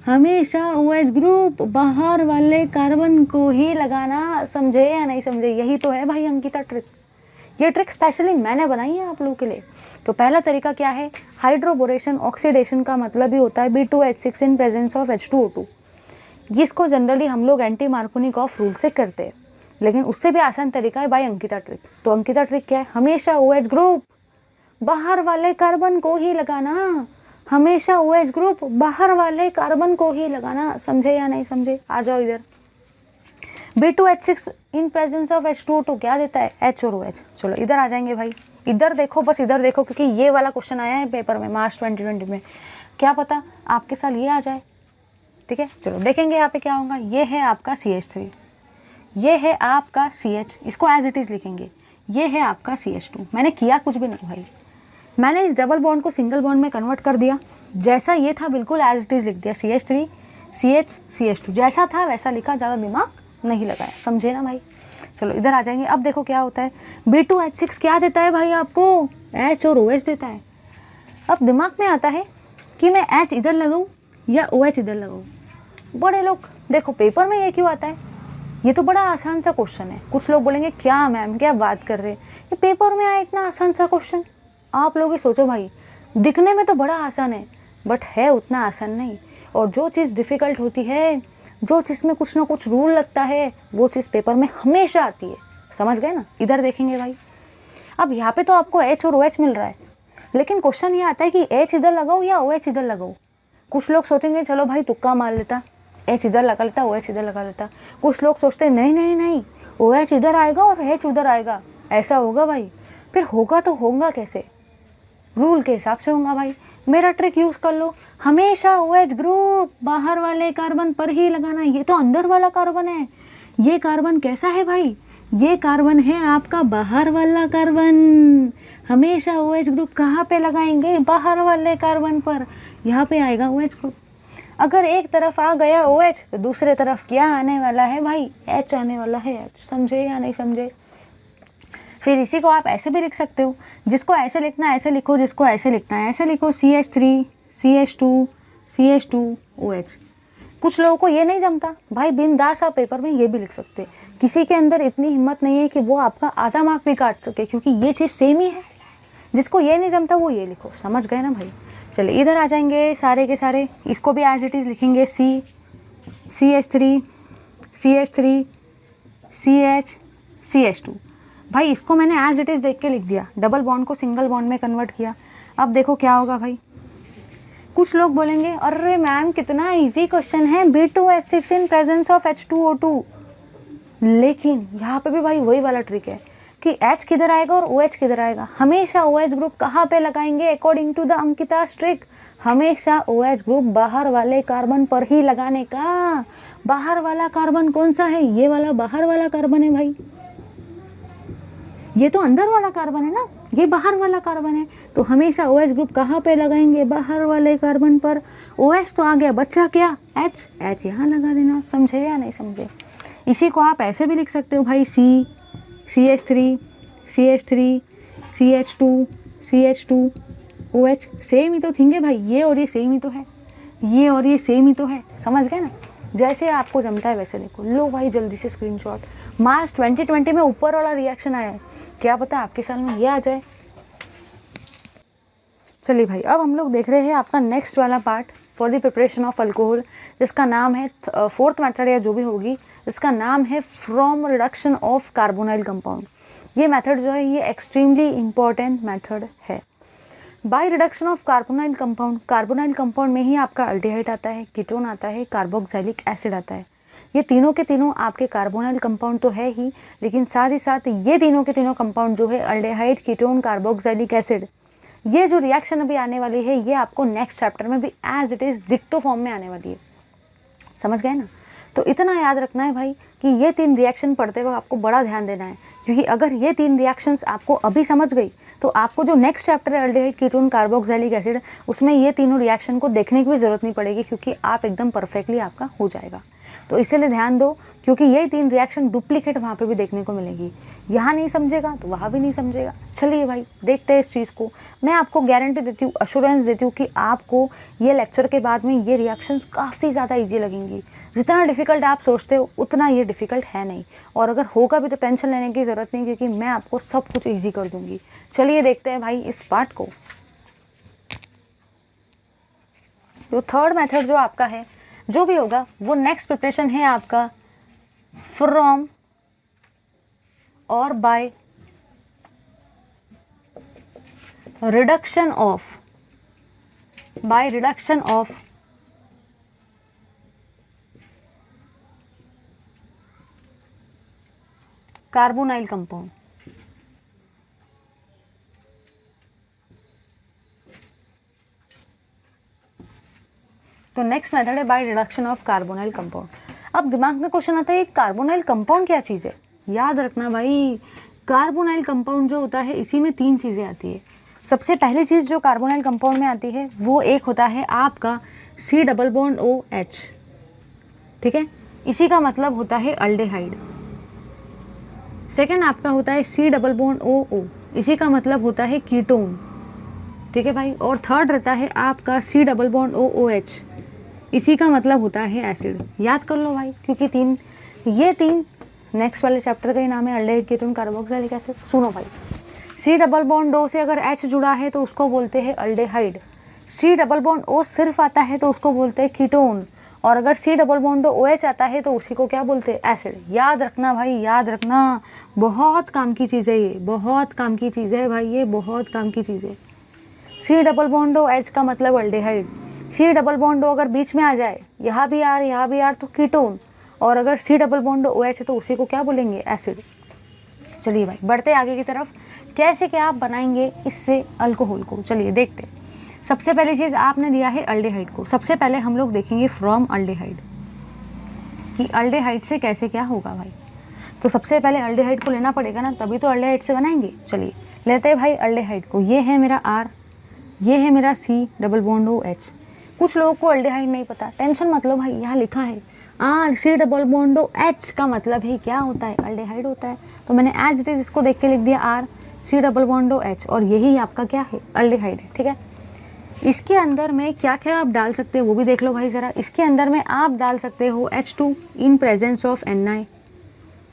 हमेशा OH ग्रुप बाहर वाले कार्बन को ही लगाना, समझे या नहीं समझे। यही तो है भाई अंकिता ट्रिक। ये ट्रिक स्पेशली मैंने बनाई है आप लोगों के लिए। तो पहला तरीका क्या है, हाइड्रोबोरेशन ऑक्सीडेशन का मतलब ही होता है B2H6 in presence of H2O2। इसको जनरली हम लोग एंटी मार्कोनिकॉफ रूल से करते हैं, लेकिन उससे भी आसान तरीका है भाई अंकिता ट्रिक। तो अंकिता ट्रिक क्या है, हमेशा OH ग्रुप बाहर वाले कार्बन को ही लगाना। हमेशा OH ग्रुप बाहर वाले कार्बन को ही लगाना, समझे या नहीं समझे। आ जाओ इधर। B2H6 in presence of H2O2 क्या देता है, H और OH। चलो इधर आ जाएंगे भाई, इधर देखो, बस इधर देखो, क्योंकि ये वाला क्वेश्चन आया है पेपर में मार्च 2020 में। क्या पता आपके साथ ये आ जाए, ठीक है। चलो देखेंगे यहाँ पे क्या होगा। ये है आपका CH3, ये है आपका CH, इसको एज इट इज़ लिखेंगे। ये है आपका CH2। मैंने किया कुछ भी नहीं भाई, मैंने इस डबल बॉन्ड को सिंगल बॉन्ड में कन्वर्ट कर दिया। जैसा ये था बिल्कुल एज इट इज़ लिख दिया, CH3 CH CH2 जैसा था वैसा लिखा, ज़्यादा दिमाग नहीं लगाया, समझे ना भाई। चलो इधर आ जाएंगे। अब देखो क्या होता है, B2H6 क्या देता है भाई आपको, H और OH देता है। अब दिमाग में आता है कि मैं H इधर लगाऊँ या OH इधर लगाऊँ। बड़े लोग देखो पेपर में ये क्यों आता है, ये तो बड़ा आसान सा क्वेश्चन है। कुछ लोग बोलेंगे क्या मैम क्या बात कर रहे हैं, ये पेपर में आया इतना आसान सा क्वेश्चन। आप लोग ही सोचो भाई, दिखने में तो बड़ा आसान है बट है उतना आसान नहीं। और जो चीज़ डिफ़िकल्ट होती है, जो चीज़ में कुछ ना कुछ रूल लगता है, वो चीज़ पेपर में हमेशा आती है, समझ गए ना। इधर देखेंगे भाई, अब यहाँ पे तो आपको H और OH मिल रहा है, लेकिन क्वेश्चन ये आता है कि H इधर लगाओ या OH इधर लगाओ। कुछ लोग सोचेंगे चलो भाई तुक्का मार लेता, H इधर लगा लेता, OH इधर लगा लेता। कुछ लोग सोचते नहीं नहीं नहीं, OH इधर आएगा और H उधर आएगा, ऐसा होगा भाई। फिर होगा तो होगा कैसे, रूल के हिसाब से होगा भाई। मेरा ट्रिक यूज़ कर लो, हमेशा OH ग्रुप बाहर वाले कार्बन पर ही लगाना। ये तो अंदर वाला कार्बन है, ये कार्बन कैसा है भाई, ये कार्बन है आपका बाहर वाला कार्बन। हमेशा OH ग्रुप कहाँ पे लगाएंगे, बाहर वाले कार्बन पर, यहाँ पे आएगा OH ग्रुप। अगर एक तरफ आ गया OH तो दूसरे तरफ क्या आने वाला है भाई, H आने वाला है H। समझे या नहीं समझे? फिर इसी को आप ऐसे भी लिख सकते हो, जिसको ऐसे लिखना है ऐसे लिखो, जिसको ऐसे लिखना है ऐसे लिखो, CH3 CH2 CH2 OH। कुछ लोगों को ये नहीं जमता भाई, बिंदास आप पेपर में ये भी लिख सकते हैं। किसी के अंदर इतनी हिम्मत नहीं है कि वो आपका आधा मार्क भी काट सके, क्योंकि ये चीज़ सेम ही है। जिसको ये नहीं जमता वो ये लिखो, समझ गए ना भाई। चलिए इधर आ जाएंगे सारे के सारे, इसको भी एज इट इज़ लिखेंगे, CH3 CH3 CH CH2। भाई इसको मैंने एज इट इज़ देख के लिख दिया, डबल बॉन्ड को सिंगल बॉन्ड में कन्वर्ट किया। अब देखो क्या होगा भाई। कुछ लोग बोलेंगे अरे मैम कितना इजी क्वेश्चन है, B2H6 in presence of H2O2। लेकिन यहाँ पे भी भाई वही वाला ट्रिक है कि H किधर आएगा और OH किधर आएगा। हमेशा OH ग्रुप कहाँ पे लगाएंगे, अकॉर्डिंग टू द अंकिता's ट्रिक, हमेशा OH ग्रुप बाहर वाले कार्बन पर ही लगाने का। बाहर वाला कार्बन कौन सा है, ये वाला बाहर वाला कार्बन है भाई। ये तो अंदर वाला कार्बन है ना, ये बाहर वाला कार्बन है, तो हमेशा OH ग्रुप कहाँ पे लगाएंगे, बाहर वाले कार्बन पर। OH तो आ गया, बच्चा क्या, H यहाँ लगा देना। समझे या नहीं समझे? इसी को आप ऐसे भी लिख सकते हो भाई, CH3 CH3 CH2 CH2 OH। Same ही तो थिंग है भाई, ये और ये सेम ही तो है, ये और ये सेम ही तो है। समझ गए ना? जैसे आपको जमता है वैसे लिखो। लो भाई जल्दी से स्क्रीनशॉट। मार्च 2020 में ऊपर वाला रिएक्शन आया है, क्या पता आपके साल में ये आ जाए। चलिए भाई अब हम लोग देख रहे हैं आपका नेक्स्ट वाला part for the preparation of alcohol, जिसका नाम है फोर्थ मेथड या जो भी होगी, इसका नाम है from reduction of carbonyl compound. ये मेथड जो है ये एक्सट्रीमली इम्पॉर्टेंट मेथड है। By reduction of carbonyl compound, carbonyl compound में ही आपका अल्डिहाइड आता है, कीटोन आता है, कार्बोक्सिलिक एसिड आता है। ये तीनों के तीनों आपके कार्बोनाइल कंपाउंड तो है ही, लेकिन साथ ही साथ ये तीनों के तीनों कंपाउंड जो है अल्डिहाइड, कीटोन, कार्बोक्सिलिक एसिड, ये जो रिएक्शन अभी आने वाली है ये आपको नेक्स्ट चैप्टर में भी एज इट इज़ डिक्टो फॉर्म में आने वाली है। समझ गए ना? तो इतना याद रखना है भाई कि ये तीन रिएक्शन पढ़ते वक्त आपको बड़ा ध्यान देना है, क्योंकि अगर ये तीन रिएक्शंस आपको अभी समझ गई तो आपको जो नेक्स्ट चैप्टर है अल्डिहाइड, कीटोन, कार्बोक्सिलिक एसिड, उसमें ये तीनों रिएक्शन को देखने की भी ज़रूरत नहीं पड़ेगी, क्योंकि आप एकदम परफेक्टली आपका हो जाएगा। तो इसीलिए ध्यान दो, क्योंकि ये तीन रिएक्शन डुप्लीकेट वहाँ पे भी देखने को मिलेगी। यहाँ नहीं समझेगा तो वहाँ भी नहीं समझेगा। चलिए भाई देखते हैं इस चीज़ को। मैं आपको गारंटी देती हूँ, अश्योरेंस देती हूँ कि आपको ये लेक्चर के बाद में ये रिएक्शंस काफ़ी ज़्यादा ईजी लगेंगी। जितना डिफ़िकल्ट आप सोचते हो उतना ये डिफ़िकल्ट है नहीं, और अगर होगा भी तो टेंशन लेने की ज़रूरत नहीं, क्योंकि मैं आपको सब कुछ ईजी कर दूँगी। चलिए देखते हैं भाई इस पार्ट को। तो थर्ड मेथड जो आपका है, जो भी होगा वो नेक्स्ट प्रिपरेशन है आपका फ्रॉम और by reduction of, by reduction of carbonyl compound. तो नेक्स्ट मेथड है by reduction of carbonyl compound. अब दिमाग में क्वेश्चन आता है कार्बोनाइल कंपाउंड क्या चीज़ है? याद रखना भाई, कार्बोनाइल कंपाउंड जो होता है इसी में तीन चीज़ें आती है। सबसे पहली चीज़ जो कार्बोनाइल कंपाउंड में आती है वो एक होता है आपका C+OH, ठीक है, इसी का मतलब होता है अल्डिहाइड। सेकेंड आपका होता है C+OO, इसी का मतलब होता है कीटोन, ठीक है भाई। और थर्ड रहता है आपका C+OOH, इसी का मतलब होता है एसिड। याद कर लो भाई, क्योंकि ये तीन नेक्स्ट वाले चैप्टर का ही नाम है अल्डिहाइड, कीटोन, कार्बोक्सिलिक एसिड। सुनो भाई, C+O से अगर H जुड़ा है तो उसको बोलते हैं अल्डिहाइड, C+O सिर्फ आता है तो उसको बोलते हैं कीटोन, और अगर C+OH आता है तो उसी को क्या बोलते हैं, एसिड। याद रखना भाई, याद रखना, बहुत काम की चीज़ है ये, बहुत काम की चीज़ है भाई, ये बहुत काम की चीज़ है। C+OH का मतलब अल्डिहाइड, C+O अगर बीच में आ जाए, यहाँ भी आर तो कीटोन, और अगर C+OH है तो उसी को क्या बोलेंगे, एसिड। चलिए भाई बढ़ते आगे की तरफ। कैसे क्या आप बनाएंगे इससे अल्कोहल को, चलिए देखते हैं। सबसे पहली चीज़ आपने दिया है अल्डेहाइड को। सबसे पहले हम लोग देखेंगे फ्रॉम अल्डेहाइड कि अल्डेहाइड से कैसे क्या होगा भाई। तो सबसे पहले अल्डेहाइड को लेना पड़ेगा ना, तभी तो अल्डेहाइड से बनाएंगे। चलिए लेते हैं भाई अल्डेहाइड को। ये है मेरा R, ये है मेरा C डबल बॉन्ड OH। कुछ लोगों को अल्डेहाइड नहीं पता, टेंशन मत लो भाई, यहाँ लिखा है RC डबल बॉन्ड OH का मतलब है क्या होता है, अल्डेहाइड होता है। तो मैंने एज इट इज इसको देख के लिख दिया RC डबल बॉन्ड OH, और यही आपका क्या है, अल्डेहाइड है। ठीक है, इसके अंदर में क्या क्या आप डाल सकते हो वो भी देख लो भाई ज़रा। इसके अंदर में आप डाल सकते हो H2 in presence of Na।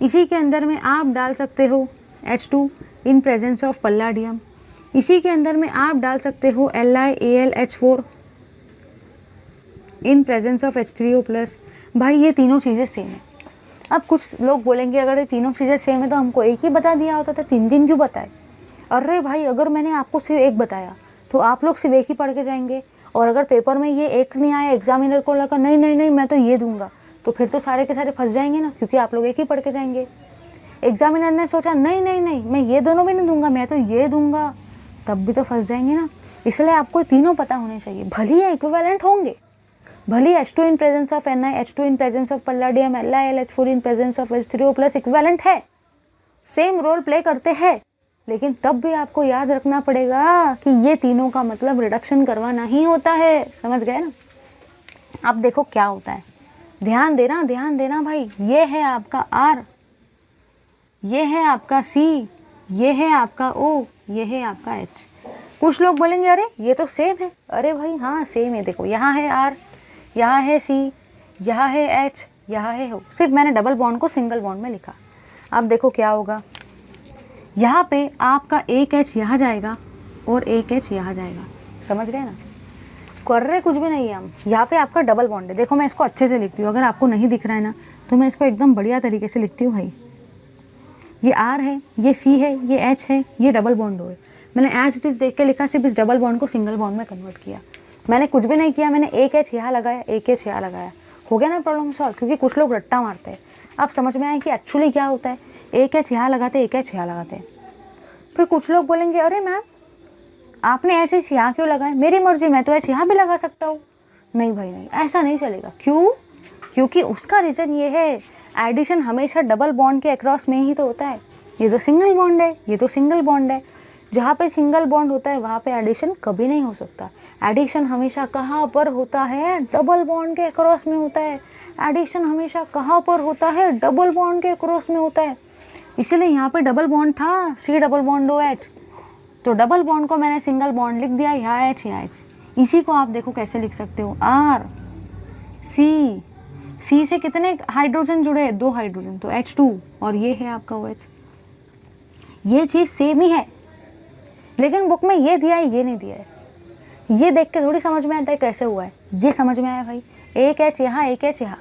इसी के अंदर में आप डाल सकते हो H2 इन प्रेजेंस ऑफ पल्लाडियम। इसी के अंदर में आप डाल सकते हो LiAlH4 in presence of H3O plus. भाई ये तीनों चीज़ें सेम है। अब कुछ लोग बोलेंगे अगर ये तीनों चीज़ें सेम है तो हमको एक ही बता दिया होता था, 3 क्यों बताए। अरे भाई अगर मैंने आपको सिर्फ एक बताया तो आप लोग सिर्फ एक ही पढ़ के जाएंगे, और अगर पेपर में ये एक नहीं आया, एग्जामिनर को लगा नहीं नहीं नहीं मैं तो ये दूंगा, तो फिर तो सारे के सारे फंस जाएंगे ना, क्योंकि आप लोग एक ही पढ़ के जाएंगे। एग्जामिनर ने सोचा नहीं नहीं नहीं मैं ये दोनों भी नहीं दूंगा, मैं तो ये दूंगा, तब भी तो फंस जाएंगे ना। इसलिए आपको तीनों पता होने चाहिए, भले ही इक्विवेलेंट होंगे, भले H2 in presence of Na, H2 in presence of palladium, LiLH4 in presence of H3O plus equivalent है, सेम रोल प्ले करते हैं, लेकिन तब भी आपको याद रखना पड़ेगा कि ये तीनों का मतलब रिडक्शन करवाना ही होता है। समझ गए ना। अब देखो क्या होता है, ध्यान देना भाई। ये है आपका R, ये है आपका C, ये है आपका O, ये है आपका H। कुछ लोग बोलेंगे अरे ये तो सेम है। अरे भाई हाँ सेम है, देखो यहाँ है R, यहाँ है C, यहाँ है H, यहाँ है O। सिर्फ मैंने डबल बॉन्ड को सिंगल बॉन्ड में लिखा। अब देखो क्या होगा, यहाँ पे आपका एक H यहाँ जाएगा और एक H यहाँ जाएगा। समझ गए ना, कर रहे कुछ भी नहीं है हम। यहाँ पे आपका डबल बॉन्ड है, देखो मैं इसको अच्छे से लिखती हूँ, अगर आपको नहीं दिख रहा है ना तो मैं इसको एकदम बढ़िया तरीके से लिखती हूँ भाई। ये R है, ये C है, ये H है, ये डबल बॉन्ड है। मैंने एज इट इज़ देख के लिखा, सिर्फ इस डबल बॉन्ड को सिंगल बॉन्ड में कन्वर्ट किया। मैंने कुछ भी नहीं किया, मैंने एक H यहाँ लगाया, एक H यहाँ लगाया, हो गया ना प्रॉब्लम सॉल्व। क्योंकि कुछ लोग रट्टा मारते हैं। अब समझ में आया कि एक्चुअली क्या होता है, एक H यहाँ लगाते, एक H यहाँ लगाते हैं। फिर कुछ लोग बोलेंगे अरे मैम आपने H यहाँ क्यों लगाए, मेरी मर्जी, मैं तो H यहाँ भी लगा सकता हूँ। नहीं भाई नहीं, ऐसा नहीं चलेगा। क्यों? क्योंकि उसका रीज़न ये है, एडिशन हमेशा डबल बॉन्ड के अक्रॉस में ही तो होता है। ये तो सिंगल बॉन्ड है, ये तो सिंगल बॉन्ड है। जहाँ पे सिंगल बॉन्ड होता है वहाँ पे एडिशन कभी नहीं हो सकता। एडिशन हमेशा कहाँ पर होता है, डबल बॉन्ड के अक्रॉस में होता है। एडिशन हमेशा कहाँ पर होता है, डबल बॉन्ड के अक्रॉस में होता है। इसीलिए यहाँ पे डबल बॉन्ड था, C डबल बॉन्ड OH, तो डबल बॉन्ड को मैंने सिंगल बॉन्ड लिख दिया, यहाँ H यहाँ H। इसी को आप देखो कैसे लिख सकते हो, R C से कितने हाइड्रोजन जुड़े, 2 हाइड्रोजन, तो H2, और ये है आपका OH। ये चीज़ सेम ही है, लेकिन बुक में ये दिया है, ये नहीं दिया है। ये देख के थोड़ी समझ में आता है कैसे हुआ है, ये समझ में आया भाई। एक H यहाँ, एक H यहाँ,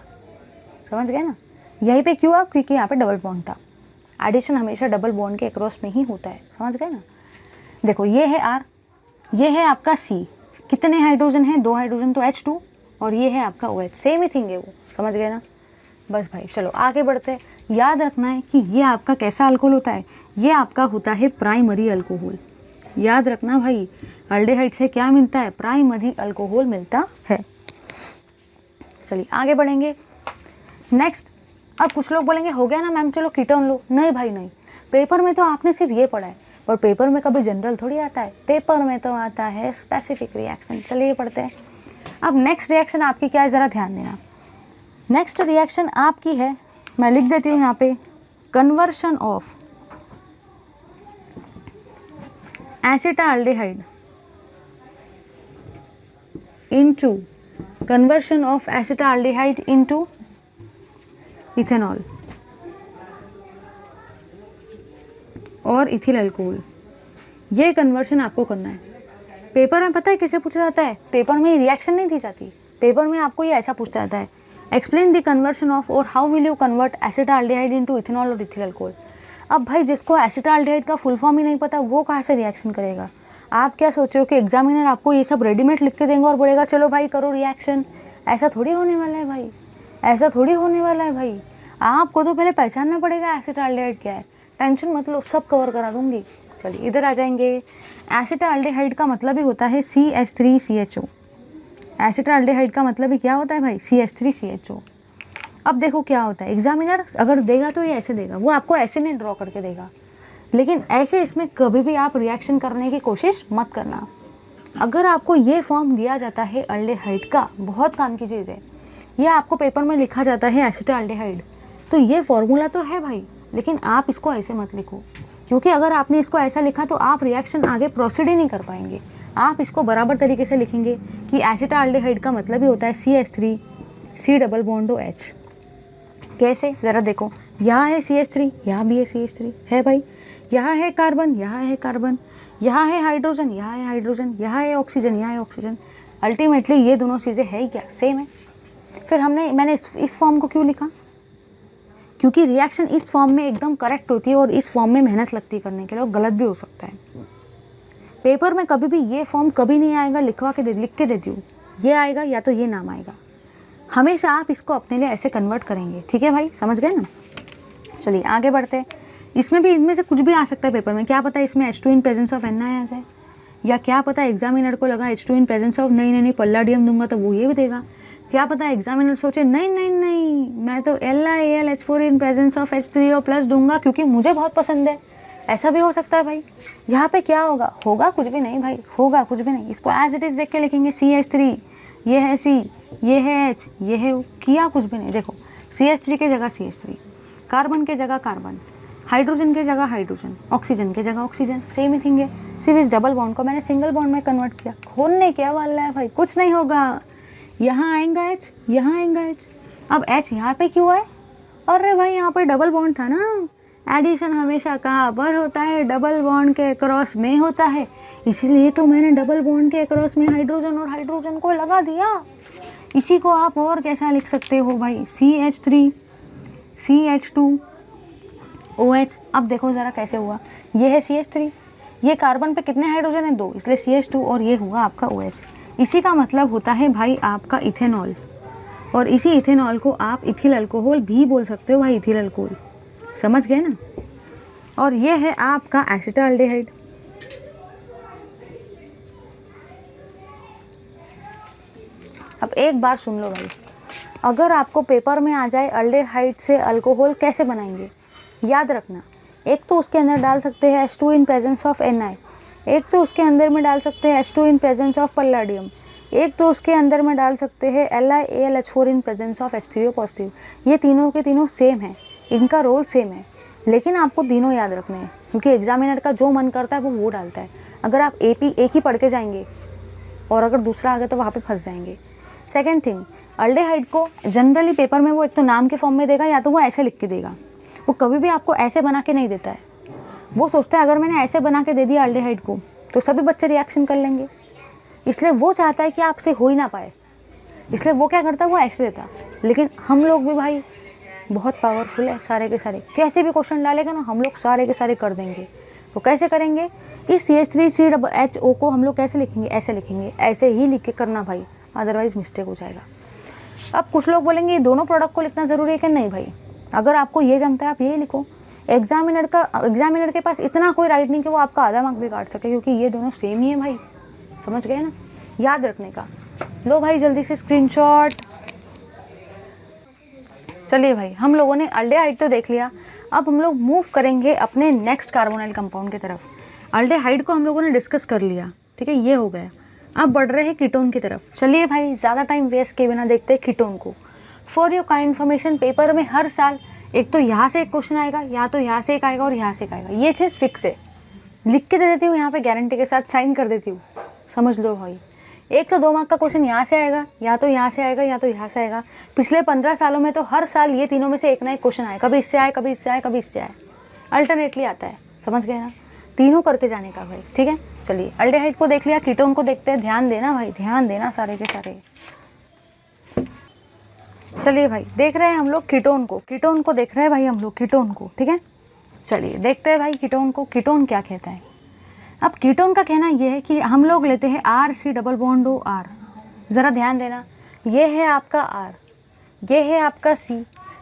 समझ गए ना। यहीं पे क्यों, आप क्योंकि यहाँ पे डबल बॉन्ड था। एडिशन हमेशा डबल बॉन्ड के अक्रॉस में ही होता है, समझ गए ना। देखो ये है R, ये है आपका C, कितने हाइड्रोजन हैं, 2 हाइड्रोजन, तो H2, और ये है आपका OH, सेम ही थिंग है वो। समझ गए ना। बस भाई चलो आगे बढ़ते हैं। याद रखना है कि ये आपका कैसा अल्कोहल होता है, ये आपका होता है प्राइमरी अल्कोहल। याद रखना भाई, अल्डेहाइड से क्या मिलता है, प्राइमरी अल्कोहल मिलता है। चलिए आगे बढ़ेंगे नेक्स्ट। अब कुछ लोग बोलेंगे हो गया ना मैम, चलो कीटोन लो। नहीं भाई नहीं, पेपर में तो आपने सिर्फ ये पढ़ा है, पर पेपर में कभी जनरल थोड़ी आता है, पेपर में तो आता है स्पेसिफिक रिएक्शन। चलिए पढ़ते हैं। अब नेक्स्ट रिएक्शन आपकी क्या है, ज़रा ध्यान देना। नेक्स्ट रिएक्शन आपकी है, मैं लिख देती हूँ यहाँ पे, conversion of acetaldehyde into conversion of acetaldehyde into ethanol और इथिल अल्कोहल। ये कन्वर्शन आपको करना है। पेपर में पता है किसे पूछा जाता है, पेपर में रिएक्शन नहीं दी जाती, पेपर में आपको ये ऐसा पूछा जाता है, एक्सप्लेन द कन्वर्शन ऑफ और how will you convert acetaldehyde into ethanol और इथिल अल्कोहल। अब भाई जिसको एसिटाल्डिहाइड का फुल फॉर्म ही नहीं पता वो कहाँ से रिएक्शन करेगा। आप क्या सोच रहे हो कि एग्जामिनर आपको ये सब रेडीमेड लिख के देंगे और बोलेगा चलो भाई करो रिएक्शन। ऐसा थोड़ी होने वाला है भाई, ऐसा थोड़ी होने वाला है भाई। आपको तो पहले पहचानना पड़ेगा एसिटाल्डिहाइड क्या है। टेंशन मत लो, सब कवर करा दूंगी। चलिए इधर आ जाएंगे। एसिटाल्डिहाइड का मतलब ही होता है CH3CHO। एसिटाल्डिहाइड का मतलब ही क्या होता है भाई? CH3CHO। अब देखो क्या होता है, एग्जामिनर अगर देगा तो ये ऐसे देगा, वो आपको ऐसे नहीं ड्रॉ करके देगा, लेकिन ऐसे इसमें कभी भी आप रिएक्शन करने की कोशिश मत करना। अगर आपको ये फॉर्म दिया जाता है अल्डेहाइड का, बहुत काम की चीज़ है, ये आपको पेपर में लिखा जाता है एसिटाल्डिहाइड, तो ये फॉर्मूला तो है भाई, लेकिन आप इसको ऐसे मत लिखो, क्योंकि अगर आपने इसको ऐसा लिखा तो आप रिएक्शन आगे प्रोसीड ही नहीं कर पाएंगे। आप इसको बराबर तरीके से लिखेंगे कि एसिटाल्डिहाइड का मतलब ही होता है CH3 C double bond OH। कैसे, ज़रा देखो, यहाँ है CH3, यहाँ भी है CH3 है भाई, यहाँ है कार्बन, यहाँ है कार्बन, यहाँ है हाइड्रोजन, यहाँ है हाइड्रोजन, यहाँ है ऑक्सीजन, यहाँ है ऑक्सीजन। अल्टीमेटली ये दोनों चीज़ें है क्या? सेम है। फिर मैंने इस फॉर्म को क्यों लिखा? क्योंकि रिएक्शन इस फॉर्म में एकदम करेक्ट होती है और इस फॉर्म में मेहनत लगती है करने के लिए, और गलत भी हो सकता है। पेपर में कभी भी ये फॉर्म कभी नहीं आएगा लिख के देती हूँ, ये आएगा या तो ये नाम आएगा, हमेशा आप इसको अपने लिए ऐसे कन्वर्ट करेंगे। ठीक है भाई, समझ गए ना? चलिए आगे बढ़ते हैं। इसमें भी, इनमें से कुछ भी आ सकता है पेपर में, क्या पता इसमें H2 in presence of Na आ जाए, या क्या पता एग्जामिनर को लगा H2 इन प्रेजेंस ऑफ नहीं पल्लाडियम दूंगा तो वो ये भी देगा। क्या पता एग्जामिनर सोचे नहीं मैं तो LiAlH4 in presence of H3O plus दूंगा क्योंकि मुझे बहुत पसंद है। ऐसा भी हो सकता है भाई। यहाँ पे क्या होगा कुछ भी नहीं भाई, होगा कुछ भी नहीं। इसको एज इट इज़ देख के लिखेंगे, CH3 ये है C, ये है H, ये है O, किया कुछ भी नहीं। देखो CH3 के जगह CH3, कार्बन के जगह कार्बन, हाइड्रोजन के जगह हाइड्रोजन, ऑक्सीजन के जगह ऑक्सीजन, सेम ही थिंग है। सिर्फ इस डबल बॉन्ड को मैंने सिंगल बॉन्ड में कन्वर्ट किया। खोलने क्या वाला है भाई, कुछ नहीं होगा। यहाँ आएगा H, यहाँ आएगा H। अब H यहाँ पे क्यों है? अरे भाई यहाँ पे डबल बॉन्ड था ना। एडिशन हमेशा कहाँ पर होता है? डबल बॉन्ड के क्रॉस में होता है, इसलिए तो मैंने डबल बॉन्ड के क्रॉस में हाइड्रोजन और हाइड्रोजन को लगा दिया। इसी को आप और कैसा लिख सकते हो भाई? CH3 CH2 OH। अब देखो ज़रा कैसे हुआ, ये है CH3, ये कार्बन पे कितने हाइड्रोजन है? 2, इसलिए CH2, और ये हुआ आपका OH। इसी का मतलब होता है भाई आपका इथेनॉल, और इसी इथेनॉल को आप इथिल अल्कोहल भी बोल सकते हो भाई, इथिल अल्कोहल। समझ गए ना? और ये है आपका एसिटाल्डिहाइड। अब एक बार सुन लो भाई, अगर आपको पेपर में आ जाए अल्डेहाइड से अल्कोहल कैसे बनाएंगे, याद रखना, एक तो उसके अंदर डाल सकते हैं H2 in presence of Na, एक तो उसके अंदर में डाल सकते हैं H2 इन प्रेजेंस ऑफ पल्लाडियम, एक तो उसके अंदर में डाल सकते हैं LiAlH4 in presence of H3O positive. ये तीनों के तीनों सेम है, इनका रोल सेम है, लेकिन आपको तीनों याद रखने हैं, क्योंकि एग्जामिनर का जो मन करता है वो डालता है। अगर आप एक ही पढ़ के जाएंगे और अगर दूसरा आ गया तो वहाँ पे फंस जाएंगे। सेकेंड थिंग, अल्डेहाइड को जनरली पेपर में वो एक तो नाम के फॉर्म में देगा, या तो वो ऐसे लिख के देगा। वो कभी भी आपको ऐसे बना के नहीं देता है। वो सोचता है अगर मैंने ऐसे बना के दे दिया अल्डेहाइड को तो सभी बच्चे रिएक्शन कर लेंगे, इसलिए वो चाहता है कि आपसे हो ही ना पाए, इसलिए वो क्या करता है, वो ऐसे देता। लेकिन हम लोग भी भाई बहुत पावरफुल है, सारे के सारे कैसे भी क्वेश्चन डालेगा ना, हम लोग सारे के सारे कर देंगे। तो कैसे करेंगे? इस CH3CHO को हम लोग कैसे लिखेंगे? ऐसे लिखेंगे, ऐसे ही लिख के करना भाई, अदरवाइज मिस्टेक हो जाएगा। अब कुछ लोग बोलेंगे ये दोनों प्रोडक्ट को लिखना ज़रूरी है कि नहीं भाई, अगर आपको ये जमता है आप ये लिखो। एग्जामिनर के पास इतना कोई राइट नहीं कि वो आपका आधा मार्क भी काट सके, क्योंकि ये दोनों सेम ही है भाई। समझ गए ना? याद रखने का। लो भाई जल्दी से स्क्रीनशॉट। चलिए भाई, हम लोगों ने अल्डेहाइड तो देख लिया, अब हम लोग मूव करेंगे अपने नेक्स्ट कार्बोनाइल कंपाउंड की तरफ। अल्डेहाइड को हम लोगों ने डिस्कस कर लिया, ठीक है, ये हो गया। अब बढ़ रहे हैं कीटोन की तरफ। चलिए भाई, ज़्यादा टाइम वेस्ट किए बिना देखते हैं कीटोन को। For your kind information, paper में हर साल एक तो यहाँ से एक क्वेश्चन आएगा, या तो यहाँ से एक आएगा और यहाँ से एक आएगा। ये चीज़ फिक्स है, लिख के दे देती हूँ यहाँ पे, गारंटी के साथ साइन कर देती हूँ। समझ लो भाई, एक तो 2 मार्क का क्वेश्चन यहाँ से आएगा, या तो यहाँ से आएगा, या तो यहाँ से आएगा। पिछले 15 सालों में तो हर साल ये तीनों में से एक ना एक क्वेश्चन आए, कभी इससे आए, कभी इससे आए, कभी इससे आए, अल्टरनेटली आता है। समझ गए ना? तीनों करके जाने का भाई, ठीक है। चलिए, अल्डेहाइड को देख लिया, कीटोन को देखते हैं। ध्यान देना भाई, ध्यान देना सारे के सारे। चलिए भाई, देख रहे हैं हम लोग कीटोन को देख रहे हैं भाई हम लोग कीटोन को, ठीक है। चलिए देखते हैं भाई कीटोन को, कीटोन क्या कहता है। अब कीटोन का कहना यह है कि हम लोग लेते हैं RC डबल बॉन्ड OR। ज़रा ध्यान देना, ये है आपका R, ये है आपका C,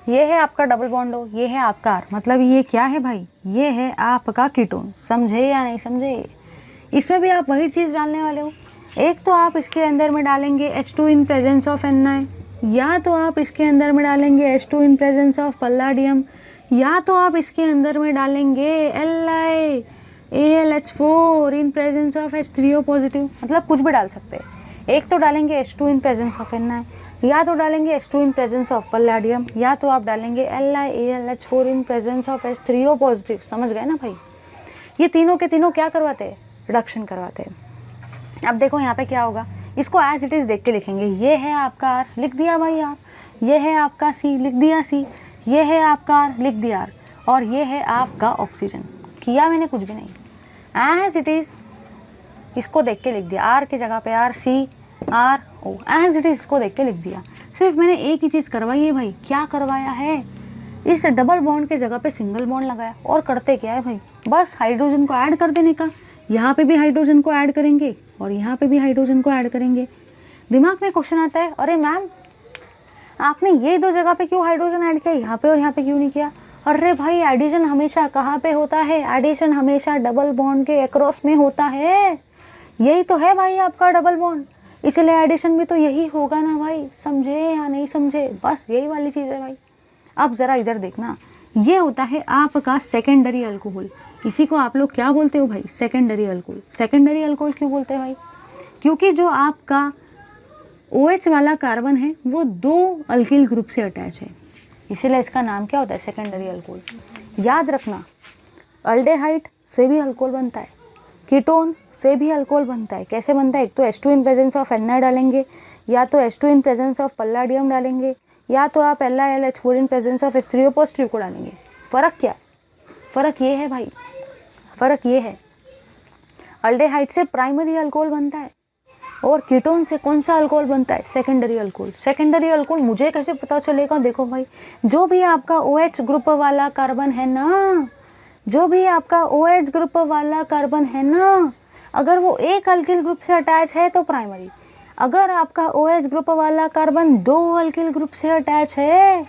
ये है आपका डबल बॉन्ड हो, ये है आपका R, मतलब ये क्या है भाई, ये है आपका कीटोन। समझे या नहीं समझे? इसमें भी आप वही चीज़ डालने वाले हो। एक तो आप इसके अंदर में डालेंगे H2 in presence of Na, या तो आप इसके अंदर में डालेंगे H2 इन प्रेजेंस ऑफ पल्लाडियम, या तो आप इसके अंदर में डालेंगे LiAlH4 in presence of H3O positive, मतलब कुछ भी डाल सकते हैं। एक तो डालेंगे H2 in presence of Na, या तो डालेंगे H2 इन प्रेजेंस ऑफ पल्लाडियम, या तो आप डालेंगे LiAlH4 in presence of H3O positive. समझ गए ना भाई? ये तीनों के तीनों क्या करवाते हैं? रिडक्शन करवाते हैं। अब देखो यहाँ पे क्या होगा, इसको एज इट इज़ देख के लिखेंगे। ये है आपका R, लिख दिया भाई R। ये है आपका C, लिख दिया C। ये है आपका R, लिख दिया R। और ये है आपका ऑक्सीजन। किया मैंने कुछ भी नहीं, एज इट इज़ इसको देख के लिख दिया। R की जगह पे R, C, R, O, as it is इसको देख के लिख दिया। सिर्फ मैंने एक ही चीज़ करवाई है भाई। क्या करवाया है? इस डबल बॉन्ड के जगह पे सिंगल बॉन्ड लगाया। और करते क्या है भाई, बस हाइड्रोजन को ऐड कर देने का। यहाँ पे भी हाइड्रोजन को ऐड करेंगे और यहाँ पे भी हाइड्रोजन को ऐड करेंगे। दिमाग में क्वेश्चन आता है, अरे मैम आपने ये दो जगह पे क्यों हाइड्रोजन ऐड किया, यहाँ पे और यहाँ पे क्यों नहीं किया? अरे भाई एडिशन हमेशा कहाँ पे होता है? एडिशन हमेशा डबल बॉन्ड के अक्रॉस में होता है। यही तो है भाई आपका डबल बॉन्ड, इसलिए एडिशन भी तो यही होगा ना भाई। समझे या नहीं समझे? बस यही वाली चीज़ है भाई। अब ज़रा इधर देखना, ये होता है आपका सेकेंडरी अल्कोहल। इसी को आप लोग क्या बोलते हो भाई? Secondary alcohol. सेकेंडरी अल्कोहल क्यों बोलते हैं भाई? क्योंकि जो आपका OH वाला कार्बन है वो दो अल्किल ग्रुप से अटैच है, इसीलिए इसका नाम क्या होता है? Secondary alcohol. याद रखना, अल्डेहाइड से भी अल्कोहल बनता है, कीटोन से भी अल्कोहल बनता है। कैसे बनता है? एक तो H2 in presence of Na डालेंगे, या तो H2 इन प्रेजेंस ऑफ पल्लाडियम डालेंगे, या तो आप LiLH4 in presence of H3O positive को डालेंगे। फ़र्क क्या? फ़र्क ये है भाई, फ़र्क ये है, अल्डेहाइड से प्राइमरी अल्कोहल बनता है और कीटोन से कौन सा अल्कोहल बनता है? Secondary alcohol. सेकेंडरी अल्कोहल मुझे कैसे पता चलेगा? देखो भाई, जो भी आपका OH ग्रुप वाला कार्बन है ना, जो भी आपका OH ग्रुप वाला कार्बन है ना, अगर वो एक अल्किल ग्रुप से अटैच है तो प्राइमरी। अगर आपका OH ग्रुप वाला कार्बन दो अल्किल ग्रुप से अटैच है,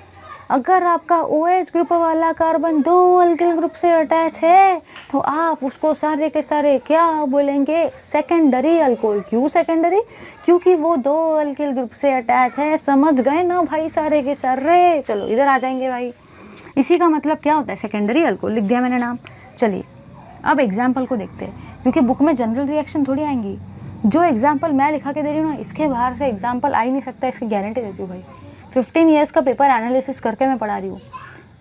अगर आपका OH ग्रुप वाला कार्बन दो अल्किल ग्रुप से अटैच है, तो आप उसको सारे के सारे क्या बोलेंगे? Secondary alcohol. क्यों सेकेंडरी? क्योंकि वो दो अल्किल ग्रुप से अटैच है। समझ गए ना भाई सारे के सारे? चलो इधर आ जाएंगे भाई। इसी का मतलब क्या होता है? Secondary alcohol. लिख दिया मैंने नाम। चलिए अब एग्जाम्पल को देखते हैं, क्योंकि बुक में जनरल रिएक्शन थोड़ी आएंगी। जो एग्जाम्पल मैं लिखा के दे रही हूँ ना, इसके बाहर से एग्जाम्पल आ ही नहीं सकता, इसकी गारंटी देती हूँ भाई। 15 ईयर्स का पेपर एनालिसिस करके मैं पढ़ा रही हूँ।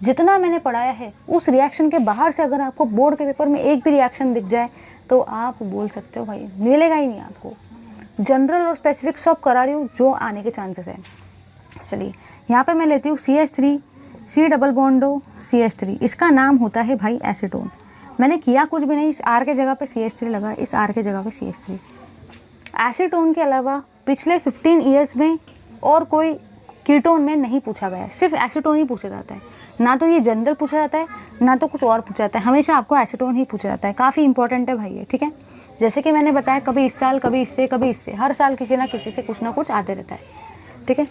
जितना मैंने पढ़ाया है उस रिएक्शन के बाहर से अगर आपको बोर्ड के पेपर में एक भी रिएक्शन दिख जाए तो आप बोल सकते हो भाई मिलेगा ही नहीं आपको। जनरल और स्पेसिफिक सब करा रही हूँ जो आने के चांसेस हैं। चलिए यहाँ पे मैं लेती हूँ CH3, C डबल बॉन्डो CH3। इसका नाम होता है भाई एसीटोन। मैंने किया कुछ भी नहीं, इस R के जगह पे CH3 लगा, इस R के जगह पे CH3। एसीटोन के अलावा पिछले 15 ईयर्स में और कोई कीटोन में नहीं पूछा गया है, सिर्फ एसीटोन ही पूछा जाता है। ना तो ये जनरल पूछा जाता है, ना तो कुछ और पूछा जाता है, हमेशा आपको एसीटोन ही पूछा जाता है। काफ़ी इंपॉर्टेंट है भाई ये, ठीक है। जैसे कि मैंने बताया, कभी इस साल, कभी इससे, कभी इससे, हर साल किसी ना किसी से कुछ ना कुछ आते रहता है, ठीक है।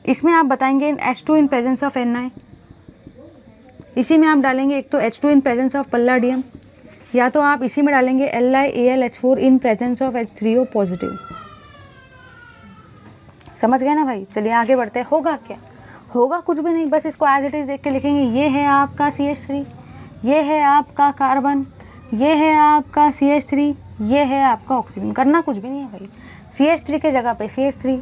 इसमें आप बताएंगे H2 in presence of Na, इसी में आप डालेंगे एक तो H2 इन प्रेजेंस ऑफ पल्लाडियम, या तो आप इसी में डालेंगे LiAlH4 in presence of H3O positive. समझ गए ना भाई। चलिए आगे बढ़ते हैं। होगा क्या? होगा कुछ भी नहीं, बस इसको एज इट इज़ देख के लिखेंगे। ये है आपका CH3, ये है आपका कार्बन, ये है आपका CH3, ये है आपका ऑक्सीजन। करना कुछ भी नहीं है भाई। CH3 के जगह पे CH3,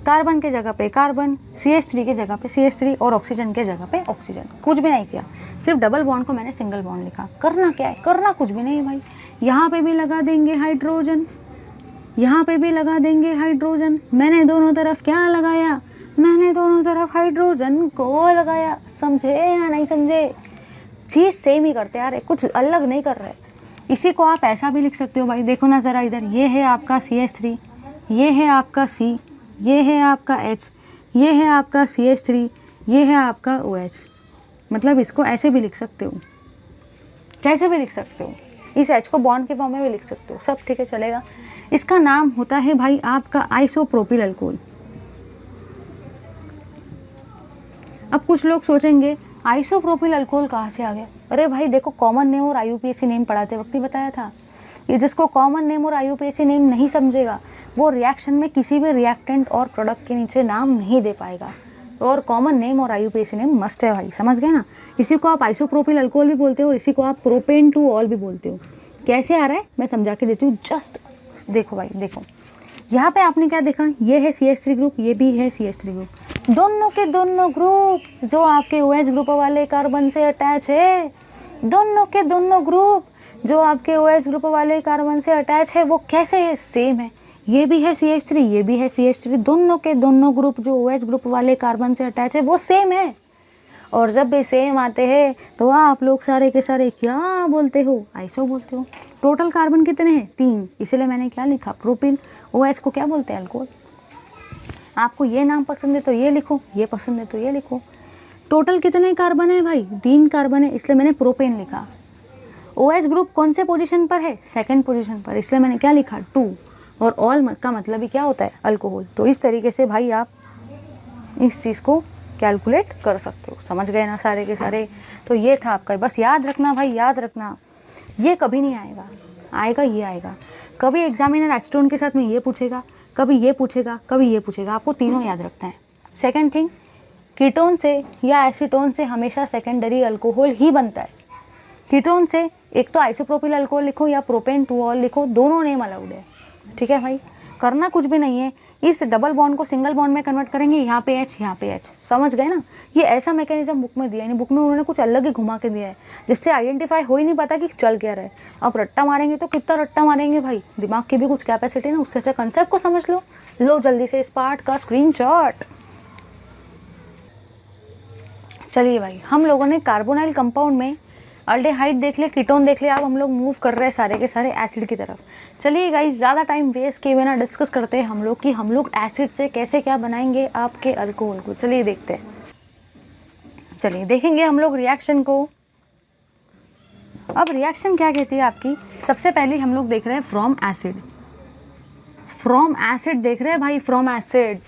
कार्बन के जगह पे कार्बन, CH3 के जगह पे CH3 और ऑक्सीजन के जगह पे ऑक्सीजन। कुछ भी नहीं किया, सिर्फ डबल बॉन्ड को मैंने सिंगल बॉन्ड लिखा। करना क्या है? करना कुछ भी नहीं भाई। यहाँ पे भी लगा देंगे हाइड्रोजन, यहाँ पे भी लगा देंगे हाइड्रोजन। मैंने दोनों तरफ क्या लगाया? मैंने दोनों तरफ हाइड्रोजन को लगाया। समझे या नहीं समझे? चीज़ सेम ही करते यार, कुछ अलग नहीं कर रहे। इसी को आप ऐसा भी लिख सकते हो भाई। देखो ना ज़रा इधर, ये है आपका CH3, ये है आपका C, ये है आपका H, ये है आपका CH3, ये है आपका OH। मतलब इसको ऐसे भी लिख सकते हो, कैसे भी लिख सकते हो। इस H को बॉन्ड के फॉर्म में भी लिख सकते हो, सब ठीक है, चलेगा। इसका नाम होता है भाई आपका आइसोप्रोपिल अल्कोहल। अब कुछ लोग सोचेंगे आइसोप्रोपिल अल्कोहल कहाँ से आ गया? अरे भाई देखो, कॉमन नेम और IUPAC नेम पढ़ाते वक्त ही बताया था। ये जिसको कॉमन नेम और IUPAC नेम नहीं समझेगा वो रिएक्शन में किसी भी रिएक्टेंट और प्रोडक्ट के नीचे नाम नहीं दे पाएगा। और कॉमन नेम और IUPAC नेम मस्ट है भाई, समझ गए ना? इसी को आप आइसोप्रोपिल अल्कोहल भी बोलते हो और इसी को आप प्रोपेन टू ऑल भी बोलते हो। कैसे आ रहा है मैं समझा के देती हूँ, जस्ट देखो भाई। देखो यहाँ पे आपने क्या देखा, ये है CH3 ग्रुप, ये भी है CH3 ग्रुप। दोनों के दोनों ग्रुप जो आपके OH ग्रुप वाले कार्बन से अटैच है, दोनों के दोनों ग्रुप जो आपके OH ग्रुप वाले कार्बन से अटैच है, वो कैसे है? सेम है। ये भी है CH3, ये भी है CH3, दोनों के दोनों ग्रुप जो OH ग्रुप वाले कार्बन से अटैच है वो सेम है। और जब भी सेम आते हैं तो आप लोग सारे के सारे क्या बोलते हो? आइसो बोलते हो। टोटल कार्बन कितने हैं? 3, इसलिए मैंने क्या लिखा? प्रोपिल। OH को क्या बोलते हैं? अल्कोहल। आपको ये नाम पसंद है तो ये लिखो, ये पसंद है तो ये लिखो। टोटल कितने कार्बन है भाई? 3 कार्बन है, इसलिए मैंने प्रोपेन लिखा। OH ग्रुप कौन से पोजीशन पर है? सेकंड पोजीशन पर, इसलिए मैंने क्या लिखा? 2। और ऑल का मतलब ही क्या होता है? अल्कोहल। तो इस तरीके से भाई आप इस चीज़ को कैलकुलेट कर सकते हो। समझ गए ना सारे के सारे? तो ये था आपका, बस याद रखना भाई, याद रखना। ये कभी नहीं आएगा, आएगा ये आएगा। कभी एग्जामिनर एसीटोन के साथ में ये पूछेगा, कभी ये पूछेगा, कभी ये पूछेगा। आपको तीनों याद रखना है। सेकंड थिंग, कीटोन से या एसीटोन से हमेशा सेकेंडरी अल्कोहल ही बनता है। कीटोन से एक तो आइसोप्रोपिल अल्कोहल लिखो या प्रोपेन टू ऑल लिखो, दोनों नेम अलाउड है। ठीक है भाई, करना कुछ भी नहीं है। इस डबल बॉन्ड को सिंगल बॉन्ड में कन्वर्ट करेंगे, यहाँ पे H, यहाँ पे H। समझ गए ना? ये ऐसा मैकेनिज्म बुक में दिया है, बुक में उन्होंने कुछ अलग ही घुमा के दिया है जिससे आइडेंटिफाई हो ही नहीं पाता कि चल क्या रहा है। अब रट्टा मारेंगे तो कितना रट्टा मारेंगे भाई, दिमाग की भी कुछ कैपेसिटी ना, उससे अच्छा कंसेप्ट को समझ लो जल्दी से इस पार्ट का स्क्रीनशॉट। चलिए भाई, हम लोगों ने कार्बोनाइल कंपाउंड में अल्डेहाइड देख ले, कीटोन देख ले। अब हम लोग मूव कर रहे हैं सारे के सारे एसिड की तरफ। चलिए गाइस, ज़्यादा टाइम वेस्ट किए बिना डिस्कस करते हैं हम लोग कि हम लोग एसिड से कैसे क्या बनाएंगे आपके अल्कोहल को। चलिए देखते हैं, चलिए देखेंगे हम लोग रिएक्शन को। अब रिएक्शन क्या कहती है आपकी? सबसे पहले हम लोग देख रहे हैं फ्रॉम एसिड। फ्रॉम एसिड देख रहे हैं भाई, फ्रॉम एसिड।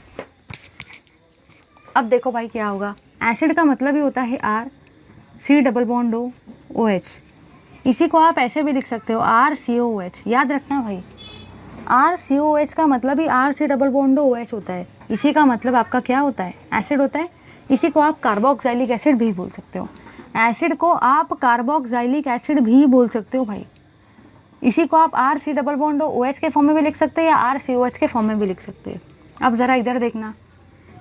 अब देखो भाई क्या होगा। एसिड का मतलब ही होता है R, C OH। इसी को आप ऐसे भी लिख सकते हो, RCOOH। याद रखना भाई, RCOOH का मतलब ही RC OH होता है। इसी का मतलब आपका क्या होता है? एसिड होता है। इसी को आप कार्बोक्सिलिक एसिड भी बोल सकते हो। एसिड को आप कार्बोक्सिलिक एसिड भी बोल सकते हो भाई। इसी को आप RC OH के फॉर्म में भी लिख सकते हैं या RCOH के फॉर्म में भी लिख सकते हैं। अब ज़रा इधर देखना,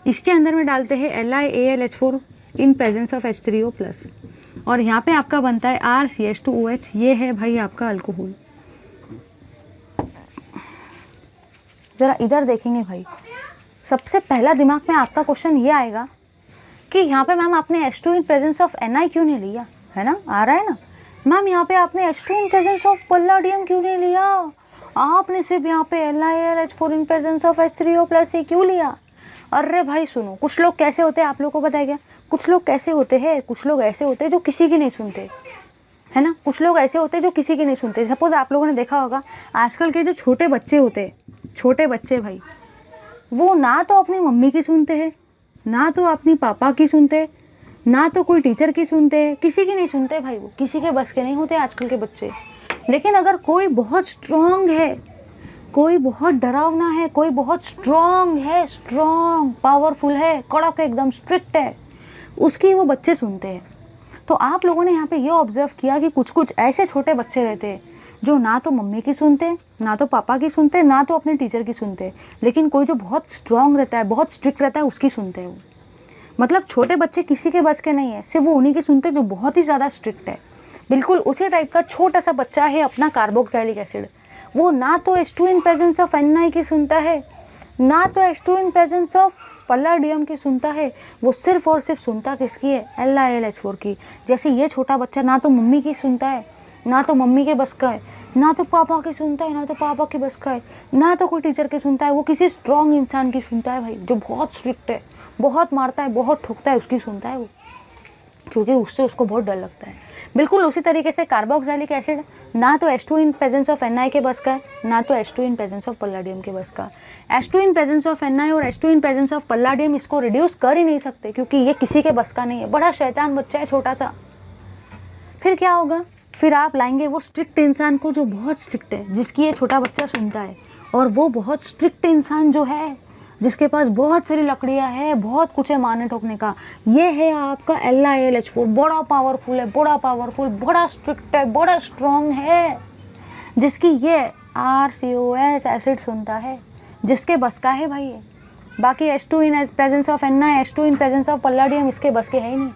इसके अंदर में डालते हैं LiAlH4 in presence of H3O+, और यहाँ पे आपका बनता है RCH2OH। ये है भाई आपका अल्कोहल। ज़रा इधर देखेंगे भाई, सबसे पहला दिमाग में आपका क्वेश्चन ये आएगा कि यहाँ पे मैम आपने H2 in presence of Ni क्यों नहीं लिया? है ना, आ रहा है ना मैम? यहाँ पे आपने H2 इन प्रेजेंस ऑफ पल्लाडियम क्यों नहीं लिया? आपने सिर्फ यहाँ पे LiAlH4 in presence of H3O+ ही क्यों लिया? अरे भाई सुनो, कुछ लोग कैसे होते हैं आप लोगों को पता है क्या? कुछ लोग कैसे होते हैं, कुछ लोग ऐसे होते हैं जो किसी की नहीं सुनते, है ना? कुछ लोग ऐसे होते हैं जो किसी की नहीं सुनते। सपोज आप लोगों ने देखा होगा आजकल के जो छोटे बच्चे होते हैं, छोटे बच्चे भाई, वो ना तो अपनी मम्मी की सुनते हैं, ना तो अपनी पापा की सुनते, ना तो कोई टीचर की सुनते, किसी की नहीं सुनते भाई। वो किसी के बस के नहीं होते आजकल के बच्चे। लेकिन अगर कोई बहुत स्ट्रॉन्ग है, कोई बहुत डरावना है, कोई बहुत स्ट्रॉन्ग है, स्ट्रॉन्ग पावरफुल है, कड़क एकदम स्ट्रिक्ट है, उसकी वो बच्चे सुनते हैं। तो आप लोगों ने यहाँ पे ये ऑब्जर्व किया कि कुछ कुछ ऐसे छोटे बच्चे रहते हैं जो ना तो मम्मी की सुनते, ना तो पापा की सुनते, ना तो अपने टीचर की सुनते, लेकिन कोई जो बहुत स्ट्रॉन्ग रहता है, बहुत स्ट्रिक्ट रहता है, उसकी सुनते हैं वो। मतलब छोटे बच्चे किसी के बस के नहीं है, सिर्फ वो उन्हीं की सुनते जो बहुत ही ज़्यादा स्ट्रिक्ट है। बिल्कुल उसी टाइप का छोटा सा बच्चा है अपना कार्बोक्सिलिक एसिड। वो ना तो H2 in presence of Ni की सुनता है, ना तो H2 इन प्रेजेंस ऑफ पल्लाडियम की सुनता है। वो सिर्फ और सिर्फ सुनता किसकी है? LiAlH4 की। जैसे ये छोटा बच्चा ना तो मम्मी की सुनता है, ना तो मम्मी के बस का है, ना तो पापा की सुनता है, ना तो पापा के बस का है, ना तो कोई टीचर की सुनता है। वो किसी स्ट्रॉन्ग इंसान की सुनता है भाई, जो बहुत स्ट्रिक्ट है, बहुत मारता है, बहुत ठोकता है, उसकी सुनता है वो। क्योंकि उससे उसको बहुत डर लगता है। बिल्कुल उसी तरीके से कार्बोक्सिलिक एसिड ना तो H2 in presence of Na के बस का है, ना तो H2 इन प्रेजेंस ऑफ पल्लाडियम के बस का। H2 in presence of Na और H2 इन प्रेजेंस ऑफ पल्लाडियम इसको रिड्यूस कर ही नहीं सकते, क्योंकि ये किसी के बस का नहीं है। बड़ा शैतान बच्चा है छोटा सा। फिर क्या होगा, फिर आप लाएंगे वो स्ट्रिक्ट इंसान को जो बहुत स्ट्रिक्ट है, जिसकी ये छोटा बच्चा सुनता है, और वो बहुत स्ट्रिक्ट इंसान जो है जिसके पास बहुत सारी लकड़ियाँ है, बहुत कुछ है मारने ठोकने का, ये है आपका LiAlH4। बड़ा पावरफुल है, बड़ा पावरफुल, बड़ा स्ट्रिक्ट है, बड़ा स्ट्रॉन्ग है, जिसकी ये RCOH एसिड सुनता है, जिसके बस का है भाई ये। बाकी H2 in presence of Na, H2 in presence of palladium इसके बस के है ही नहीं।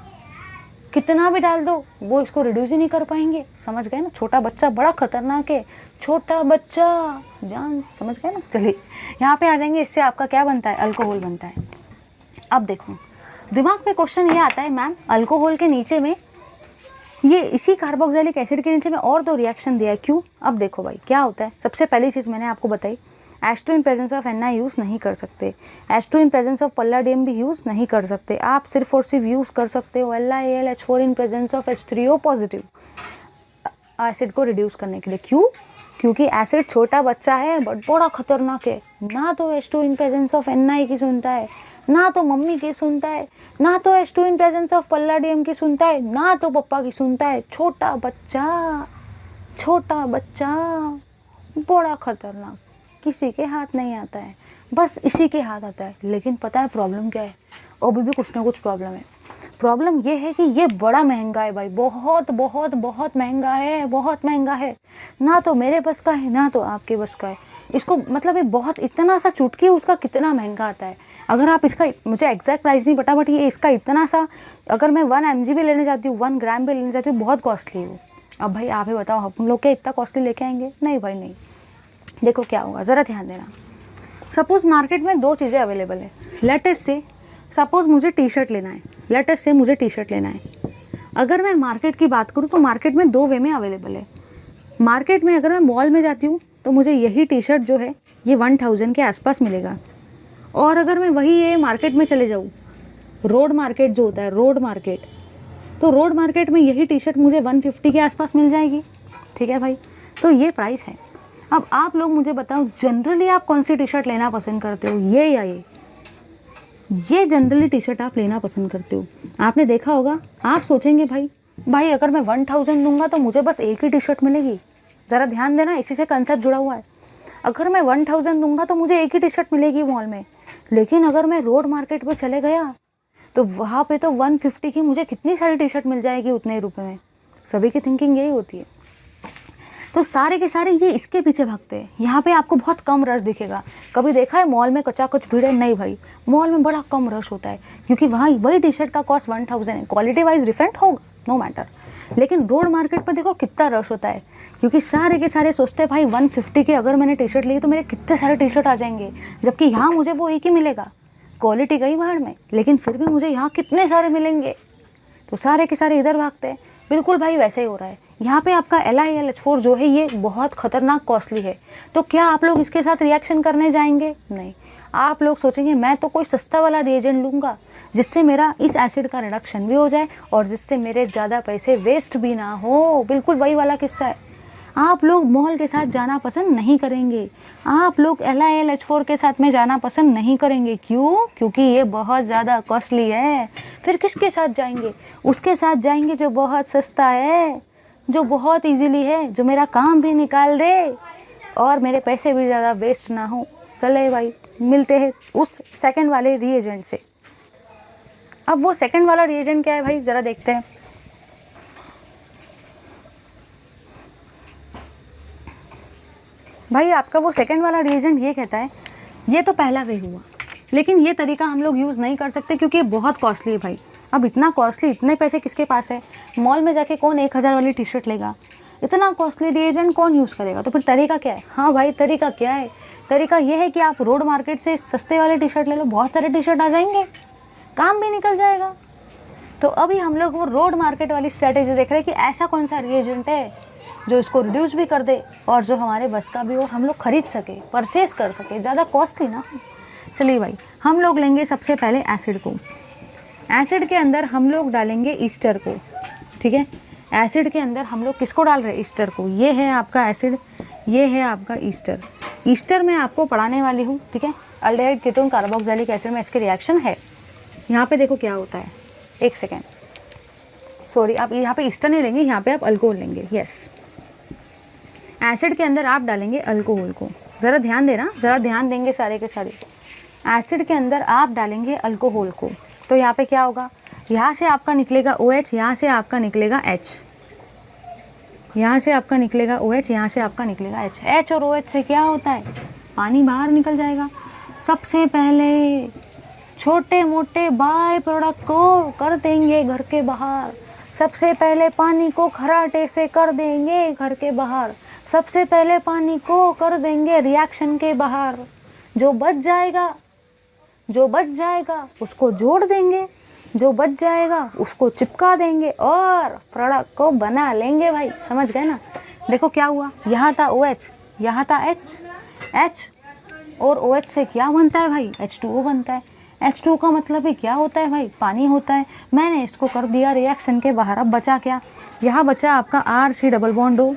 कितना भी डाल दो वो इसको रिड्यूस ही नहीं कर पाएंगे। समझ गए ना, छोटा बच्चा बड़ा खतरनाक है, छोटा बच्चा जान, समझ गए ना। चलिए यहाँ पे आ जाएंगे, इससे आपका क्या बनता है, अल्कोहल बनता है। अब देखो दिमाग में क्वेश्चन ये आता है, मैम अल्कोहल के नीचे में ये इसी कार्बोक्सिलिक एसिड के नीचे में और दो रिएक्शन दिया है, क्यों? अब देखो भाई क्या होता है। सबसे पहली चीज़ मैंने आपको बताई, H2 in presence of Na use नहीं कर सकते, H2 इन प्रेजेंस ऑफ पल्लाडियम भी यूज़ नहीं कर सकते। आप सिर्फ और सिर्फ यूज़ कर सकते हो LiAlH4 in presence of H3O positive acid को रिड्यूस करने के लिए। क्यों? क्योंकि एसिड छोटा बच्चा है बट बड़ा खतरनाक है। ना तो H2 in presence of Na की सुनता है, ना तो मम्मी की सुनता है, ना तो H2 इन प्रेजेंस ऑफ पल्लाडियम की सुनता है, ना तो पप्पा की सुनता है। छोटा बच्चा, छोटा बच्चा बड़ा खतरनाक, किसी के हाथ नहीं आता है, बस इसी के हाथ आता है। लेकिन पता है प्रॉब्लम क्या है, अभी भी कुछ ना कुछ प्रॉब्लम है। प्रॉब्लम ये है कि ये बड़ा महंगा है भाई, बहुत बहुत बहुत महंगा है, बहुत महंगा है। ना तो मेरे बस का है, ना तो आपके बस का है। इसको मतलब ये बहुत इतना सा चुटकी उसका कितना महंगा आता है। अगर आप इसका, मुझे एग्जैक्ट प्राइस नहीं पता, बट ये इसका इतना सा, अगर मैं 1 mg भी लेने जाती हूँ, 1 ग्राम भी लेने जाती हूँ, बहुत कॉस्टली है वो। अब भाई आप ही बताओ, हम लोग क्या इतना कॉस्टली लेके आएंगे? नहीं भाई नहीं। देखो क्या होगा, ज़रा ध्यान देना। सपोज़ मार्केट में दो चीज़ें अवेलेबल है। लेटेस्ट से सपोज़ मुझे टी शर्ट लेना है, लेटेस्ट से मुझे टी शर्ट लेना है। अगर मैं मार्केट की बात करूँ तो मार्केट में दो वे में अवेलेबल है। मार्केट में अगर मैं मॉल में जाती हूँ तो मुझे यही टी शर्ट जो है ये 1000 के आसपास मिलेगा। और अगर मैं वही ये मार्केट में चले जाऊँ, रोड मार्केट जो होता है, रोड मार्केट, तो रोड मार्केट में यही टी शर्ट मुझे 150 के आसपास मिल जाएगी। ठीक है भाई, तो ये प्राइस है। अब आप लोग मुझे बताओ, जनरली आप कौन सी टी शर्ट लेना पसंद करते हो, ये या ये जनरली टी शर्ट आप लेना पसंद करते हो? आपने देखा होगा, आप सोचेंगे भाई अगर मैं 1000 दूंगा तो मुझे बस एक ही टी शर्ट मिलेगी। ज़रा ध्यान देना, इसी से कंसेप्ट जुड़ा हुआ है। अगर मैं 1000 दूंगा तो मुझे एक ही टी शर्ट मिलेगी मॉल में, लेकिन अगर मैं रोड मार्केट पर चले गया तो वहाँ पे तो 150 की मुझे कितनी सारी टी शर्ट मिल जाएगी उतने ही रुपये में। सभी की थिंकिंग यही होती है। तो सारे के सारे ये इसके पीछे भागते हैं। यहाँ पे आपको बहुत कम रश दिखेगा। कभी देखा है मॉल में कचाकच भीड़ है? नहीं भाई, मॉल में बड़ा कम रश होता है, क्योंकि वहाँ वही टी शर्ट का कॉस्ट 1000 है। क्वालिटी वाइज डिफरेंट होगा, नो मैटर, लेकिन रोड मार्केट पर देखो कितना रश होता है, क्योंकि सारे के सारे सोचते हैं भाई 150 के अगर मैंने टी शर्ट ली तो मेरे कितने सारे टी शर्ट आ जाएंगे, जबकि यहाँ मुझे वो एक ही मिलेगा। क्वालिटी गई बाहर में, लेकिन फिर भी मुझे यहाँ कितने सारे मिलेंगे, तो सारे के सारे इधर भागते हैं। बिल्कुल भाई वैसे ही हो रहा है। यहाँ पे आपका LiAlH4 जो है ये बहुत ख़तरनाक कॉस्टली है। तो क्या आप लोग इसके साथ रिएक्शन करने जाएंगे? नहीं। आप लोग सोचेंगे मैं तो कोई सस्ता वाला रिएजेंट लूँगा जिससे मेरा इस एसिड का रिडक्शन भी हो जाए और जिससे मेरे ज़्यादा पैसे वेस्ट भी ना हो। बिल्कुल वही वाला किस्सा है। आप लोग मॉल के साथ जाना पसंद नहीं करेंगे, आप लोग LiAlH4 के साथ में जाना पसंद नहीं करेंगे। क्यों? क्योंकि ये बहुत ज़्यादा कॉस्टली है। फिर किसके साथ जाएंगे? उसके साथ जाएंगे जो बहुत सस्ता है, जो बहुत इजीली है, जो मेरा काम भी निकाल दे और मेरे पैसे भी ज़्यादा वेस्ट ना हो। चले भाई, मिलते हैं उस सेकंड वाले रिएजेंट से। अब वो सेकंड वाला रिएजेंट क्या है भाई, ज़रा देखते हैं। भाई आपका वो सेकंड वाला रिएजेंट ये कहता है, ये तो पहला वे हुआ, लेकिन ये तरीका हम लोग यूज़ नहीं कर सकते क्योंकि ये बहुत कॉस्टली है भाई। अब इतना कॉस्टली, इतने पैसे किसके पास है? मॉल में जाके कौन 1000 वाली टी शर्ट लेगा? इतना कॉस्टली रिएजेंट कौन यूज़ करेगा? तो फिर तरीका क्या है? हाँ भाई तरीका क्या है? तरीका ये है कि आप रोड मार्केट से सस्ते वाले टी शर्ट ले लो, बहुत सारे टी शर्ट आ जाएंगे, काम भी निकल जाएगा। तो अभी हम लोग वो रोड मार्केट वाली स्ट्रैटेजी देख रहे हैं कि ऐसा कौन सा रिएजेंट है जो इसको रिड्यूस भी कर दे और जो हमारे बस का भी हो, हम लोग खरीद सके, परचेस कर सके, ज़्यादा कॉस्टली ना। चलिए भाई, हम लोग लेंगे सबसे पहले एसिड को। एसिड के अंदर हम लोग डालेंगे ईस्टर को, ठीक है। एसिड के अंदर हम लोग किसको डाल रहे हैं? ईस्टर को। ये है आपका एसिड, ये है आपका ईस्टर। ईस्टर मैं आपको पढ़ाने वाली हूँ, ठीक है। अल्डेहाइड कीटोन कार्बोक्सिलिक एसिड में इसके रिएक्शन है। यहाँ पे देखो क्या होता है, एक सेकेंड, सॉरी, आप यहाँ पे ईस्टर नहीं लेंगे, यहाँ पे आप अल्कोहल लेंगे। यस, एसिड के अंदर आप डालेंगे अल्कोहल को। ज़रा ध्यान देना, ज़रा ध्यान देंगे सारे के सारे। एसिड के अंदर आप डालेंगे अल्कोहल को, तो यहाँ पे क्या होगा? यहाँ से आपका निकलेगा OH, यहाँ से आपका निकलेगा H, यहाँ से आपका निकलेगा OH, यहाँ से आपका निकलेगा H। H और OH से क्या होता है? पानी बाहर निकल जाएगा। सबसे पहले छोटे मोटे बाय प्रोडक्ट को कर देंगे घर के बाहर। सबसे पहले पानी को खराटे से कर देंगे घर के बाहर। सबसे पहले पानी को कर देंगे रिएक्शन के बाहर। जो बच जाएगा उसको जोड़ देंगे, जो बच जाएगा उसको चिपका देंगे और प्रोडक्ट को बना लेंगे भाई। समझ गए ना? देखो क्या हुआ, यहाँ था OH, यहाँ था H और OH से क्या बनता है भाई? H2O बनता है। H2O का मतलब ही क्या होता है भाई? पानी होता है। मैंने इसको कर दिया रिएक्शन के बाहर। अब बचा क्या? यहाँ बचा आपका RC डबल बॉन्ड O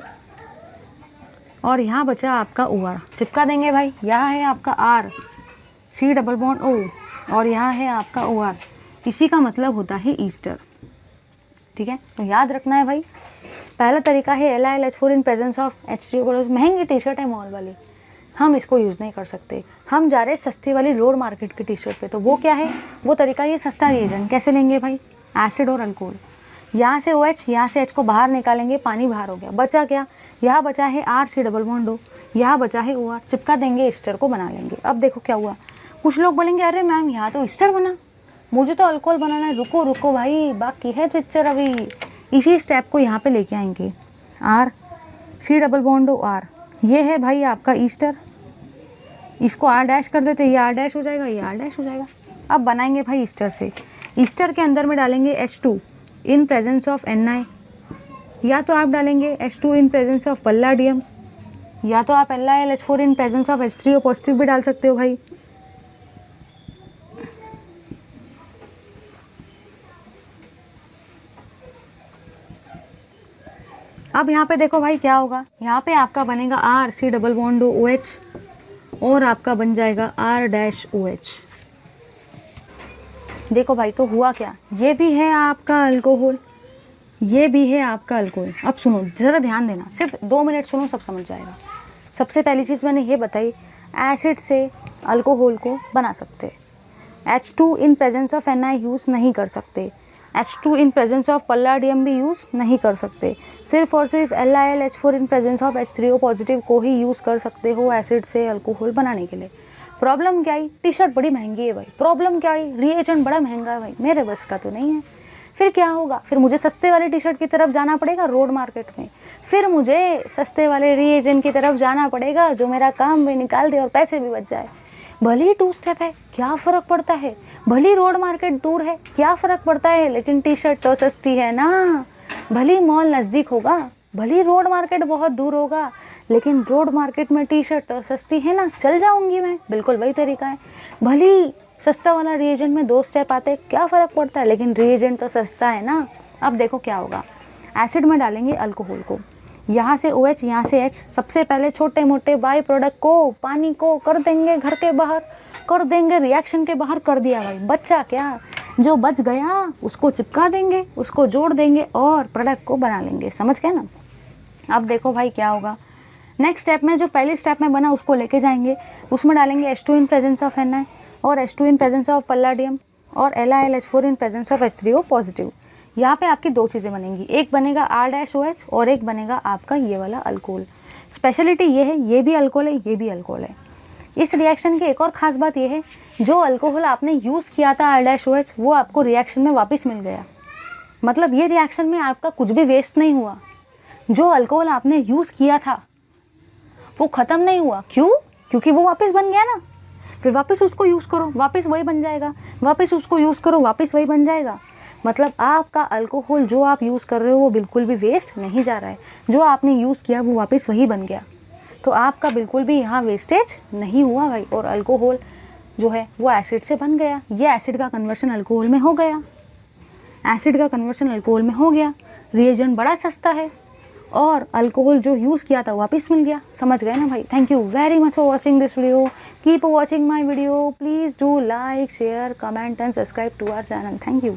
और यहाँ बचा आपका OR। चिपका देंगे भाई। यहाँ है आपका RC डबल बॉन्ड O और यहाँ है आपका OR। इसी का मतलब होता है ईस्टर, ठीक है। तो याद रखना है भाई। पहला तरीका है LiLH4 in presence of H3O। महंगी टी शर्ट है मॉल वाली, हम इसको यूज़ नहीं कर सकते। हम जा रहे हैं सस्ती वाली रोड मार्केट की टी शर्ट पे, तो वो क्या है? वो तरीका ये सस्ता रिएजेंट कैसे लेंगे भाई? एसिड और अल्कोहल। यहाँ से OH, यहाँ से H को बाहर निकालेंगे, पानी बाहर हो गया। बचा क्या? यहाँ बचा है RC डबल बॉन्ड O, यहाँ बचा है OR। चिपका देंगे, ईस्टर को बना लेंगे। अब देखो क्या हुआ। कुछ लोग बोलेंगे अरे मैम यहाँ तो ईस्टर बना, मुझे तो अल्कोहल बनाना है। रुको रुको भाई, बाकी है पिक्चर अभी। इसी स्टेप को यहाँ पे लेके आएंगे। RC double bond O R, ये है भाई आपका ईस्टर। इसको R डैश कर देते, ये R डैश हो जाएगा, ये R डैश हो जाएगा। अब बनाएंगे भाई ईस्टर से। ईस्टर के अंदर में डालेंगे H2 in presence of Ni, या तो आप डालेंगे H2 इन प्रेजेंस ऑफ पल्लाडियम, या तो आप LiLH4 in presence of H3O positive भी डाल सकते हो भाई। अब यहाँ पे देखो भाई क्या होगा। यहाँ पे आपका बनेगा RC डबल बॉन्ड OH और आपका बन जाएगा R डैश OH। देखो भाई, तो हुआ क्या? ये भी है आपका अल्कोहल, ये भी है आपका अल्कोहल। अब सुनो, ज़रा ध्यान देना, सिर्फ 2 मिनट सुनो, सब समझ जाएगा। सबसे पहली चीज़ मैंने ये बताई, एसिड से अल्कोहल को बना सकते। H2 in presence of Ni use नहीं कर सकते। H2 इन प्रेजेंस ऑफ पल्लाडियम भी यूज़ नहीं कर सकते। सिर्फ और सिर्फ LiLH4 in presence of H3O positive को ही यूज़ कर सकते हो एसिड से अल्कोहल बनाने के लिए। प्रॉब्लम क्या आई? टी शर्ट बड़ी महंगी है भाई। प्रॉब्लम क्या आई? रिएजेंट बड़ा महंगा है भाई, मेरे बस का तो नहीं है। फिर क्या होगा? फिर मुझे सस्ते वाले टी शर्ट की तरफ जाना पड़ेगा रोड मार्केट में। फिर मुझे सस्ते वाले रिएजेंट की तरफ जाना पड़ेगा जो मेरा काम भी निकाल दे और पैसे भी बच जाए। भली 2 स्टेप है, क्या फ़र्क पड़ता है? भली रोड मार्केट दूर है, क्या फ़र्क पड़ता है? लेकिन टी शर्ट तो सस्ती है ना। भली मॉल नज़दीक होगा, भली रोड मार्केट बहुत दूर होगा, लेकिन रोड मार्केट में टी शर्ट तो सस्ती है ना, चल जाऊंगी मैं। बिल्कुल वही तरीका है। भली सस्ता वाला रिएजेंट में 2 स्टेप आते, क्या फ़र्क पड़ता है? लेकिन रिएजेंट तो सस्ता है ना। अब देखो क्या होगा। एसिड में डालेंगे अल्कोहल को, यहाँ से OH, यहाँ से H। सबसे पहले छोटे मोटे बाई प्रोडक्ट को, पानी को कर देंगे घर के बाहर, कर देंगे रिएक्शन के बाहर। कर दिया भाई। बच्चा क्या? जो बच गया उसको चिपका देंगे, उसको जोड़ देंगे और प्रोडक्ट को बना लेंगे। समझ गए ना? अब देखो भाई क्या होगा। नेक्स्ट स्टेप में जो पहली स्टेप में बना उसको लेके जाएंगे, उसमें डालेंगे H2 in presence of Ni और H2 इन प्रेजेंस ऑफ पल्लाडियम और LiLH4 in presence of H3O positive. यहाँ पे आपकी 2 चीज़ें बनेंगी, एक बनेगा R डैश OH और एक बनेगा आपका ये वाला अल्कोहल। स्पेशलिटी ये है, ये भी अल्कोहल है, ये भी अल्कोहल है। इस रिएक्शन की एक और ख़ास बात ये है, जो अल्कोहल आपने यूज़ किया था R डैश OH, वो आपको रिएक्शन में वापस मिल गया। मतलब ये रिएक्शन में आपका कुछ भी वेस्ट नहीं हुआ। जो अल्कोहल आपने यूज़ किया था वो ख़त्म नहीं हुआ। क्यों? क्योंकि वो वापस बन गया ना। फिर वापस उसको यूज़ करो, वापस वही बन जाएगा। वापस उसको यूज़ करो, वापस वही बन जाएगा। मतलब आपका अल्कोहल जो आप यूज़ कर रहे हो वो बिल्कुल भी वेस्ट नहीं जा रहा है। जो आपने यूज़ किया वो वापस वही बन गया। तो आपका बिल्कुल भी यहाँ वेस्टेज नहीं हुआ भाई। और अल्कोहल जो है वो एसिड से बन गया, ये एसिड का कन्वर्शन अल्कोहल में हो गया। एसिड का कन्वर्शन अल्कोहल में हो गया, रिएजेंट बड़ा सस्ता है और अल्कोहल जो यूज़ किया था वापस मिल गया। समझ गए ना भाई। Thank you very much for watching this video. Keep watching my video. Please do like, share, comment and subscribe to our channel. Thank you.